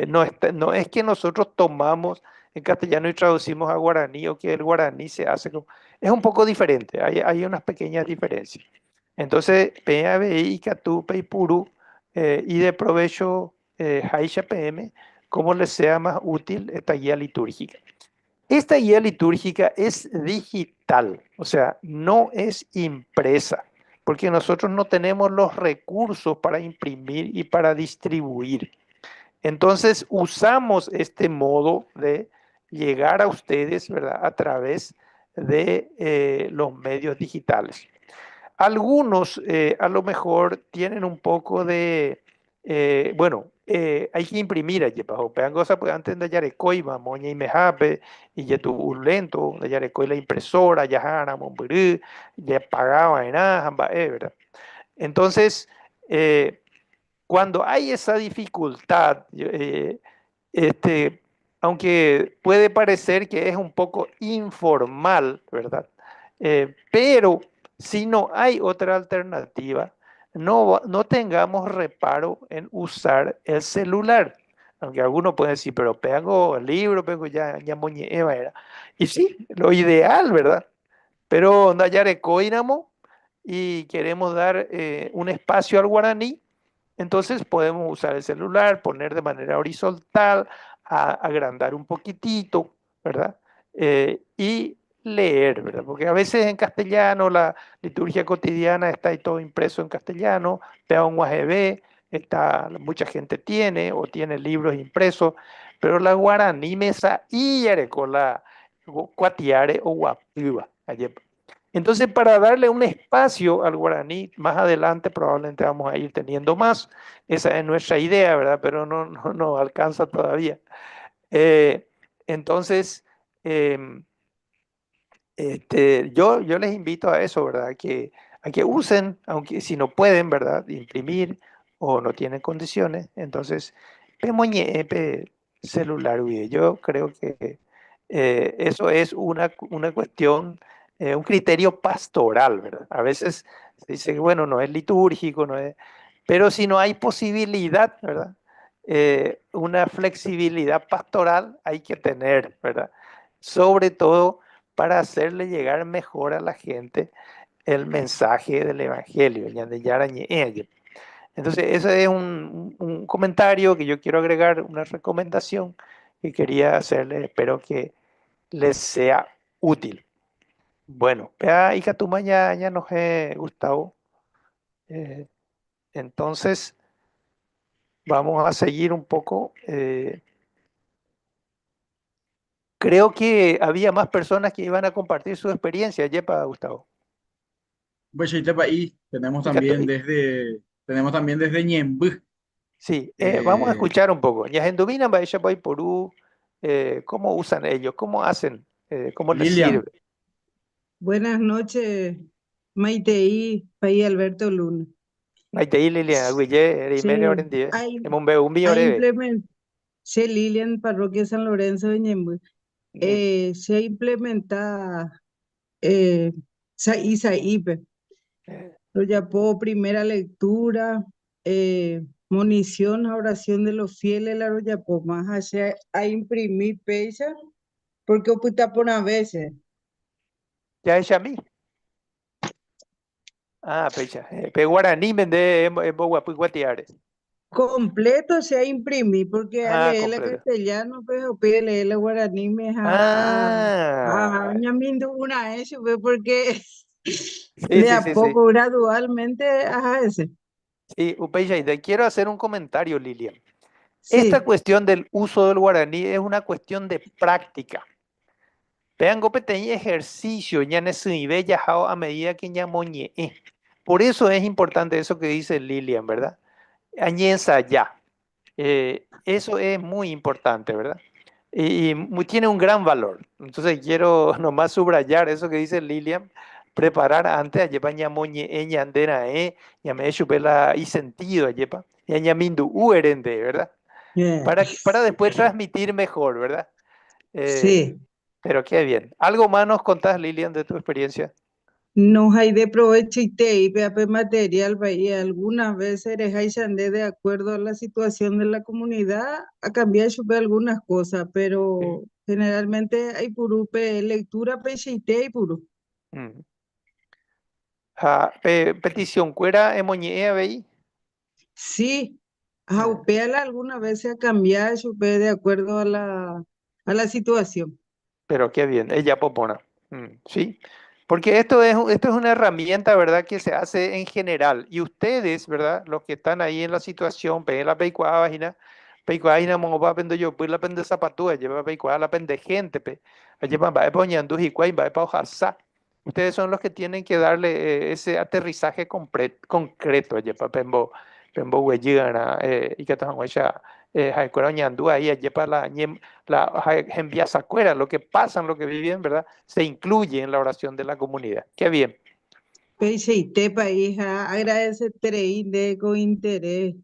No es que nosotros tomamos en castellano y traducimos a guaraní o que el guaraní se hace como... Es un poco diferente, hay unas pequeñas diferencias. Entonces, PABI, Catú, Peipuru, y de provecho Haisha PM, como les sea más útil esta guía litúrgica. Esta guía litúrgica es digital, o sea, no es impresa. porque nosotros no tenemos los recursos para imprimir y para distribuir. Entonces usamos este modo de llegar a ustedes, ¿verdad? A través de los medios digitales. Algunos a lo mejor tienen un poco de, hay que imprimir allí, bajo peangosa, pues antes de yarecoi, mamoña y mejape, y ya tu lento, de yarecoi la impresora, ya jana, momburú, ya pagaba en ¿verdad? Entonces, cuando hay esa dificultad, aunque puede parecer que es un poco informal, ¿verdad? Pero si no hay otra alternativa, no tengamos reparo en usar el celular. Aunque algunos pueden decir, pero pego el libro, pego ya moñeva era. Y sí, lo ideal, ¿verdad? Pero Nayare Coinamo y queremos dar un espacio al guaraní, entonces podemos usar el celular, poner de manera horizontal, agrandar un poquitito, ¿verdad? Y leer, ¿verdad? Porque a veces en castellano la liturgia cotidiana está ahí todo impreso en castellano, pega un UAGB, mucha gente tiene o tiene libros impresos, pero la guaraní mesa y con la cuatiare o guapiva. Entonces, para darle un espacio al guaraní, más adelante probablemente vamos a ir teniendo más. Esa es nuestra idea, ¿verdad? Pero no alcanza todavía. Entonces, em, yo les invito a eso, ¿verdad? A que usen, aunque si no pueden, ¿verdad? Imprimir o no tienen condiciones. Entonces, celular, yo creo que eso es una cuestión, un criterio pastoral, ¿verdad? A veces se dice que, bueno, no es litúrgico, no es, pero si no hay posibilidad, ¿verdad? Una flexibilidad pastoral hay que tener, ¿verdad? Sobre todo para hacerle llegar mejor a la gente el mensaje del Evangelio. Entonces, ese es un comentario que yo quiero agregar, una recomendación que quería hacerle, espero que les sea útil. Bueno, vea, hija, tu mañana nos he gustado. Entonces, vamos a seguir un poco. Creo que había más personas que iban a compartir su experiencia, Yepa, Gustavo. Pues ahí Hija, tenemos también desde Ñemby. sí, vamos a escuchar un poco. Yahendubina, Baishapai Porú, ¿cómo usan ellos? ¿Cómo hacen? ¿Cómo les Lilian, sirve? Buenas noches, Maiteí, Paí Alberto Luna. Maitei Lilian, Aguille, Erimene Sí, Orendie, hay, Emumbe, un hay Orebe. se Lilian, Parroquia San Lorenzo de Ñemby. Se implementa Saipe. Lo llamó primera lectura, munición a oración de los fieles, la llamó más allá a imprimir pecha, porque opta por a veces. Ya es a mí. Ah, pecha. Pe guaraní, mende, Guatiare. Completo se a imprimir, porque a Ah, leer el completo. castellano, pues, o pide leer el guaraní, me Ah, ñamindo una eso, pues, porque sí, de sí, a sí, sí. poco gradualmente, ajá, ese. Sí, Upeya, y te quiero hacer un comentario, Lilian. Esta Sí, cuestión del uso del guaraní es una cuestión de práctica. Vean, tenía ejercicio, ya nivel yajao a medida que ya moñe. Por eso es importante eso que dice Lilian, ¿verdad? Añensa ya. Eso es muy importante, ¿verdad? Y tiene un gran valor. Entonces quiero nomás subrayar eso que dice Lilian, preparar antes a llevar ñamoñe ñandera ya me chupela y sentido a llepa ya ñamindu uerende, ¿verdad? yeah, Para después transmitir mejor, ¿verdad? Eh, sí. pero qué bien. ¿Algo más nos contás, Lilian, de tu experiencia? Nos hay de provecho y te y material, y algunas veces hay de acuerdo a la situación de la comunidad a cambiar algunas cosas, Sí. pero generalmente hay purupe lectura y puro. Mm. Petición, ¿cuera emoñe veí? Sí, Eh, aupéala algunas veces a cambiar de acuerdo a la situación. Pero qué bien, ella popona. Sí, Porque esto es una herramienta, ¿verdad? Que se hace en general. Y ustedes, ¿verdad? Los que están ahí en la situación, peguen la peicuágina, mongopa pende yo, pues la pende zapatúa, lleva peicuá la pende gente, lleva va poñando y va pa hojasa. Ustedes son los que tienen que darle ese aterrizaje concreto, lleva pembo huelligana, y que tan huella, jaikuera ñandú ahí, lleva la envía sacuera, lo que pasan, lo que viven, ¿verdad? Se incluye en la oración de la comunidad. Qué bien. Peixe hija, agradece de con interés.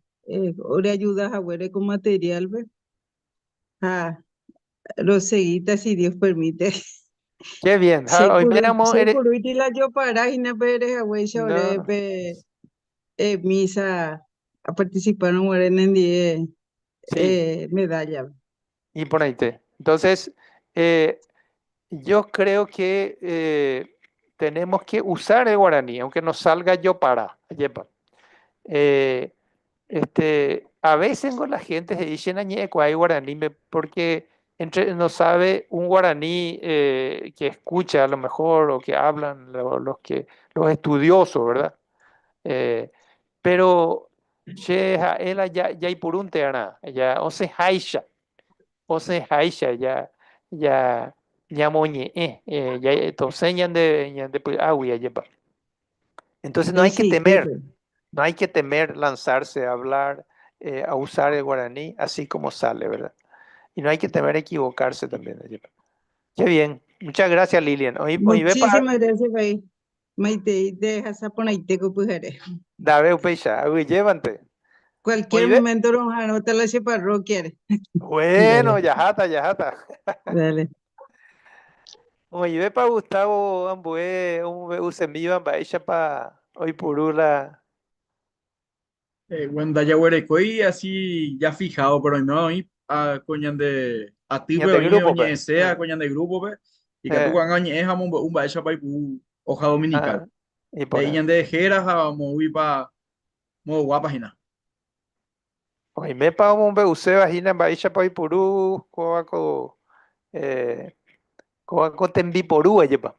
Ahora ayudas a ver con material, ¿ve? Ah, lo seguita si Dios permite. Qué bien. Hoy miramos, Seguro y la yo para y no veres a güey sobre no, misa a participar en 10 sí, medalla. imponente. Entonces, yo creo que tenemos que usar el guaraní, aunque nos salga yo para. Yepa. Eh, a veces con la gente se dice hay guaraní porque no sabe un guaraní que escucha a lo mejor o que hablan los estudiosos, ¿verdad? Pero che, él ya y por un teana, ya o se haisha, ya moñe, ya enseñan de pues, agua, yepa. Entonces no hay que temer. No hay que temer lanzarse a hablar, a usar el guaraní así como sale, ¿verdad? Y no hay que temer equivocarse también. Qué bien. Muchas gracias, Lilian. Hoy ve para Muchísimas gracias, Bay. Maite, deja esa ponaiteco pujere. Dave Upeixa. Llévante. Cualquier momento nos anota la parroquia. Bueno, yajata. Dale. Hoy ve para Gustavo Ambué, Usemiva, Baisha para hoy Purula. Bueno, ya huerecoy así ya fijado, pero no, y a coñan de a ti, De grupo, oñe sea coñan de grupo, pe, y que tú cuando es un baisha pa hoja dominical. Y De ahí de jeras a mover para modo guapagina. Hoy me pago un beuse vagina Baisha para Purú, coaco, coaco tembi porú, yepa.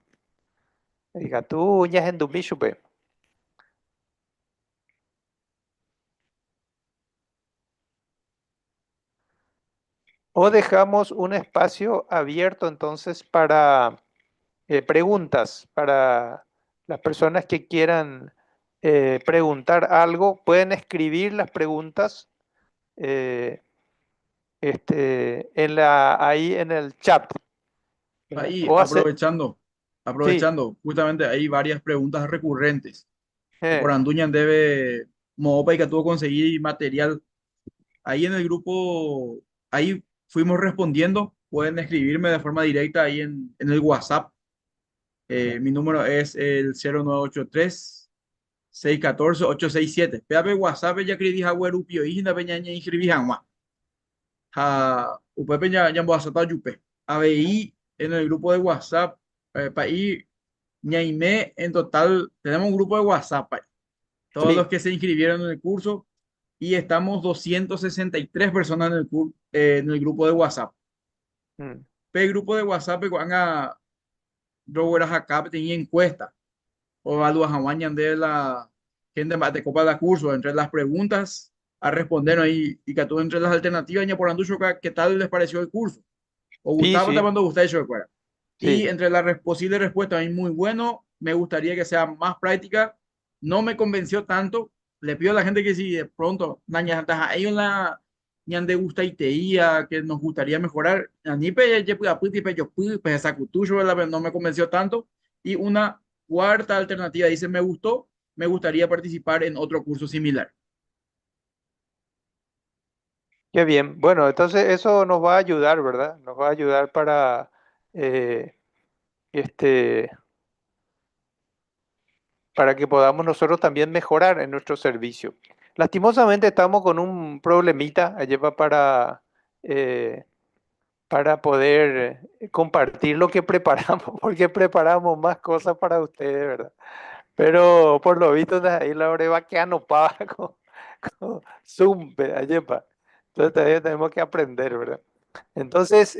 Diga tú, ya en Dumishupe. O dejamos un espacio abierto entonces para preguntas, para las personas que quieran preguntar algo, pueden escribir las preguntas ahí en el chat. Ahí, O aprovechando, justamente hay varias preguntas recurrentes. Por Anduñan debe, Moopa y que tuvo conseguir material. Ahí en el grupo, ahí fuimos respondiendo. Pueden escribirme de forma directa ahí en el WhatsApp. Mi número es el 0983-614-867. Pepe WhatsApp ya escribí a Werupio y na peña inscribí a Juan. Upe peña ya WhatsApp yupe. ABI en el grupo de WhatsApp. Para ir ñaime en total tenemos un grupo de WhatsApp. Todos los que se inscribieron en el curso y estamos 263 personas en el grupo de WhatsApp. El grupo de WhatsApp van a acá tenía encuesta o algo a de la gente más de copa de curso entre las preguntas a responder ahí y que tú entre las alternativas ya por anducho qué tal les pareció el curso o gustaba cuando gusta eso de y entre las posibles respuestas hay muy bueno, me gustaría que sea más práctica, no me convenció tanto, le pido a la gente que si de pronto hay una ñande gusta y teía que nos gustaría mejorar, a mí no me convenció tanto y una cuarta alternativa dice me gustó, me gustaría participar en otro curso similar. Qué bien. Bueno, entonces eso nos va a ayudar, ¿verdad? Nos va a ayudar para para que podamos nosotros también mejorar en nuestro servicio. Lastimosamente estamos con un problemita allá para poder compartir lo que preparamos, porque preparamos más cosas para ustedes, ¿verdad? Pero por lo visto ahí la hora va quedando paga con Zoom, ayepa. Entonces todavía tenemos que aprender, ¿verdad? Entonces,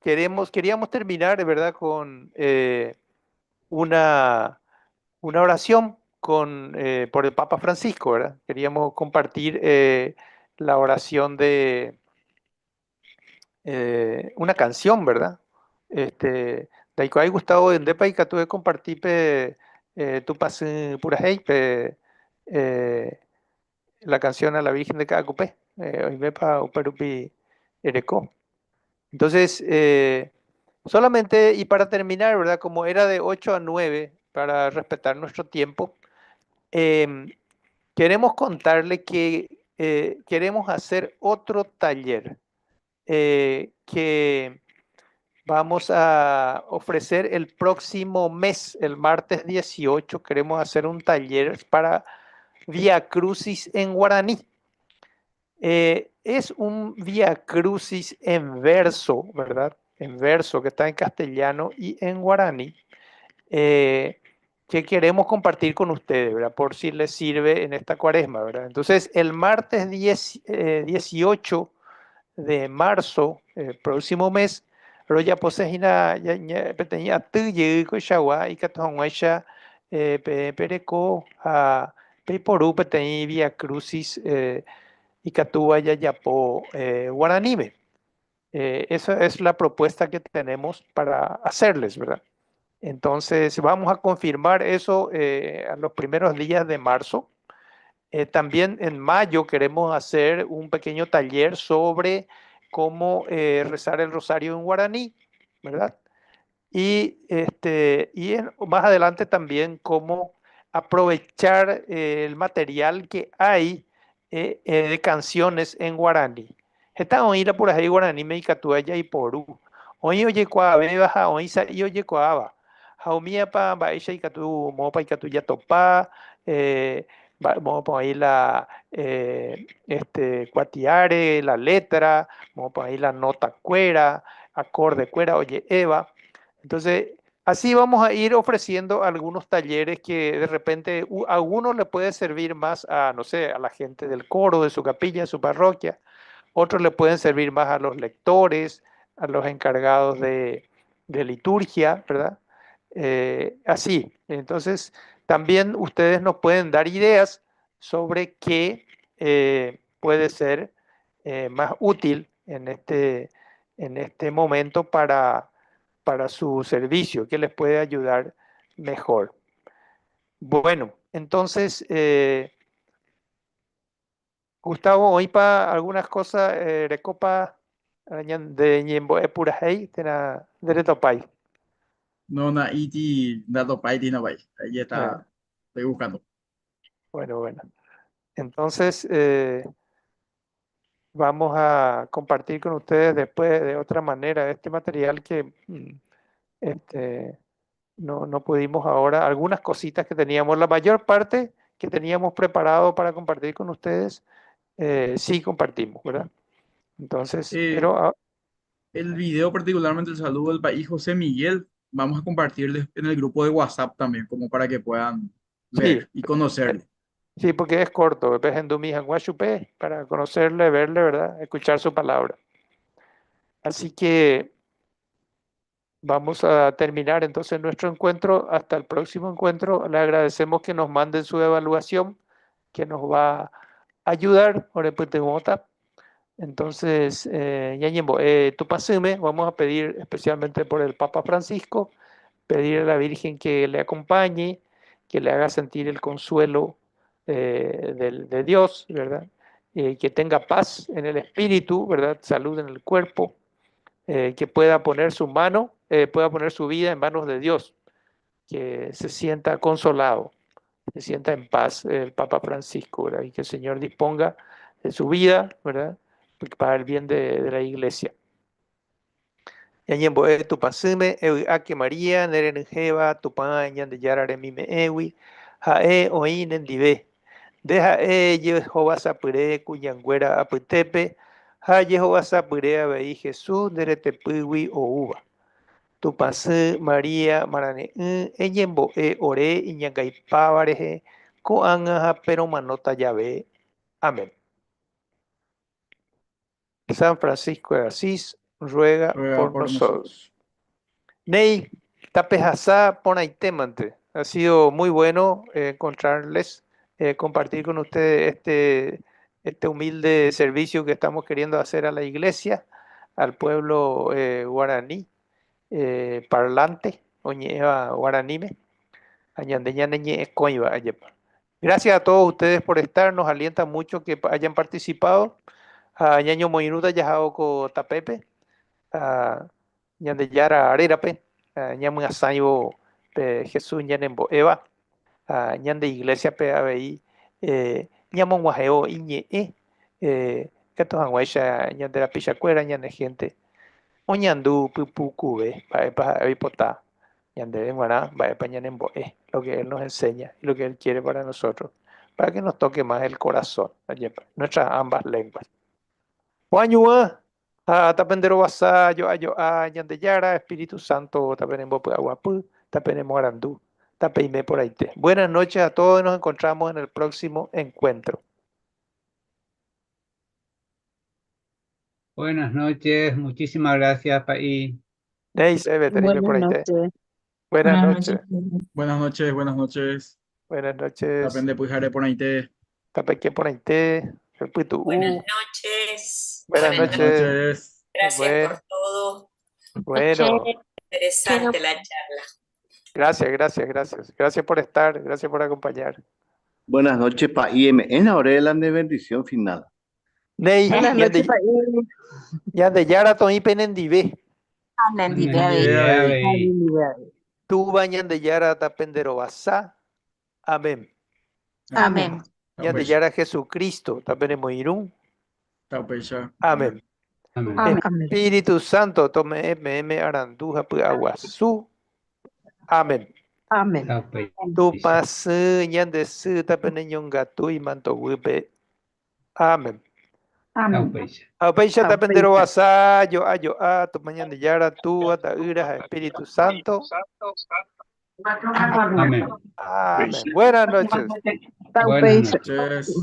queríamos terminar, ¿verdad? Con una oración por el Papa Francisco, ¿verdad? Queríamos compartir la oración de una canción, ¿verdad? Daiko hay Gustavo en Depa y que tuve compartir tu pase pura hey, la canción a la Virgen de Cacupé, hoy me pa uperupi ereco. Entonces, solamente, y para terminar, ¿verdad? Como era de 8 a 9, para respetar nuestro tiempo, queremos contarle que queremos hacer otro taller que vamos a ofrecer el próximo mes, el martes 18. Queremos hacer un taller para Vía Crucis en guaraní. Es un Vía Crucis en verso, ¿verdad? En verso, que está en castellano y en guaraní, que queremos compartir con ustedes, ¿verdad? Por si les sirve en esta cuaresma, ¿verdad? Entonces, el martes 18 de marzo, próximo mes, roya posejina ya peteña tuye ko shawa y katonguaisha pereco a peiporu peteñi Vía Crucis y Catúa Yayapo Guaranime. Esa es la propuesta que tenemos para hacerles, ¿verdad? Entonces vamos a confirmar eso a los primeros días de marzo. También en mayo queremos hacer un pequeño taller sobre cómo rezar el rosario en guaraní, ¿verdad? Y, más adelante también cómo aprovechar el material que hay de canciones en guaraní. Esta oíla por ahí guaraní me icatuaya y porú. Oí oye cuave baja oí sa y oye cuava. Jaumía pa baisha icatu mopa icatu ya topa. Vamos a poner la cuatiare, la letra, vamos a poner la nota cuera, acorde cuera, oye Eva. Entonces, así vamos a ir ofreciendo algunos talleres que de repente a uno le puede servir más a, no sé, a la gente del coro, de su capilla, de su parroquia. Otros le pueden servir más a los lectores, a los encargados de liturgia, ¿verdad? Así. Entonces, también ustedes nos pueden dar ideas sobre qué puede ser más útil en este momento para su servicio, que les puede ayudar mejor. Bueno, entonces, Gustavo, hoy para algunas cosas, recopa de Ñembo Epurajei, de Topay. No, na iti dato paiti no vai. Ahí está, estoy buscando. Bueno. Entonces, vamos a compartir con ustedes después de otra manera este material que no pudimos ahora, algunas cositas que teníamos, la mayor parte que teníamos preparado para compartir con ustedes, sí compartimos, ¿verdad? Entonces, pero... El video, particularmente el saludo del país José Miguel, vamos a compartirles en el grupo de WhatsApp también, como para que puedan ver y conocerle. Sí, porque es corto, para conocerle, verle, ¿verdad? Escuchar su palabra. Así que vamos a terminar entonces nuestro encuentro. Hasta el próximo encuentro. Le agradecemos que nos manden su evaluación, que nos va a ayudar. Entonces, tu pasume, vamos a pedir especialmente por el Papa Francisco, pedir a la Virgen que le acompañe, que le haga sentir el consuelo de Dios, ¿verdad? Que tenga paz en el espíritu, ¿verdad? Salud en el cuerpo, que pueda poner su vida en manos de Dios, que se sienta consolado, se sienta en paz el Papa Francisco, ¿verdad? Y que el Señor disponga de su vida, ¿verdad? Para el bien de la iglesia. Yañembo tu pasume, ewi ake María, neren jeva, tu pañan de yarare mime ewi, jae oinen dive. Deja Jehová sapure cuyanguera aputepe, ha Jehová sapure abei Jesús, nerete pui o uva. Tu pasu María marane eñembo ore iñangai pavareje, ko anga pero manota llave. Amén. San Francisco de Asís, ruega ruega por por nosotros. Ney, tapejasá ponaitemante. Ha sido muy bueno encontrarles, compartir con ustedes este humilde servicio que estamos queriendo hacer a la iglesia, al pueblo guaraní, parlante, oñeva guaranime, añandeñaneñe escoiba ayepa. Gracias a todos ustedes por estar, nos alienta mucho que hayan participado. A ñaño moinuta yajaoko tapepe, a ñandeyara arerape, a ñamu asayo pe Jesús ñanembo eva, a ñande iglesia pe abei, ñamo guajeo iñe estos anguaisha ñandera pichacuera ñande gente, oñandu pupucube, paepa avipota, ñande guará, paepa ñanembo lo que él nos enseña y lo que él quiere para nosotros, para que nos toque más el corazón, nuestras ambas lenguas. Juanyua, tapendero basa, yo ñandeyara, Espíritu Santo, tapenembo aguapu, tapenemo arandú, tapeime por ahí. Buenas noches a todos y nos encontramos en el próximo encuentro. Buenas noches, muchísimas gracias, Paí. Neis, tenime por ahí. Buenas noches. Buenas noches. Buenas noches, buenas noches. Buenas noches. Tapende pujare por ahí te. Tapeque por ahí. Buenas noches. Buenas Buenas noches. noches. Gracias por todo. Bueno, Interesante la charla. gracias. Gracias por estar, gracias por acompañar. Buenas noches, pa IMN, ahora de bendición final. Ney, Buenas noches, ñandeyara toí penendive. Tuba ñandeyara tapendero basa. Amén. Amén. Ñandeyara Jesucristo tapenemo irún. Tapecha. Amén. Amén. Espíritu Santo, tome me aranduja pu aguazú. Amén. Amén. Tu pas ñande su tapene ñongatu y manto wipe. Amén. Apeisha tapendero basa, yo a tu mañana yara tu ata ira Espíritu Santo. Amén. Amén. Buenas noches. Buenas noches.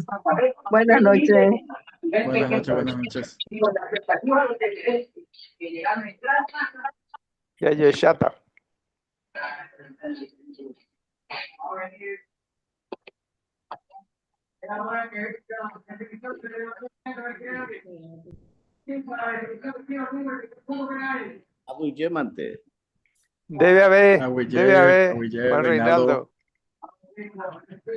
Buenas noches. Buenas noches, buenas noches. Ya chata. Abuillemante. Debe haber, Agüiller, Juan Reinaldo. Reinaldo.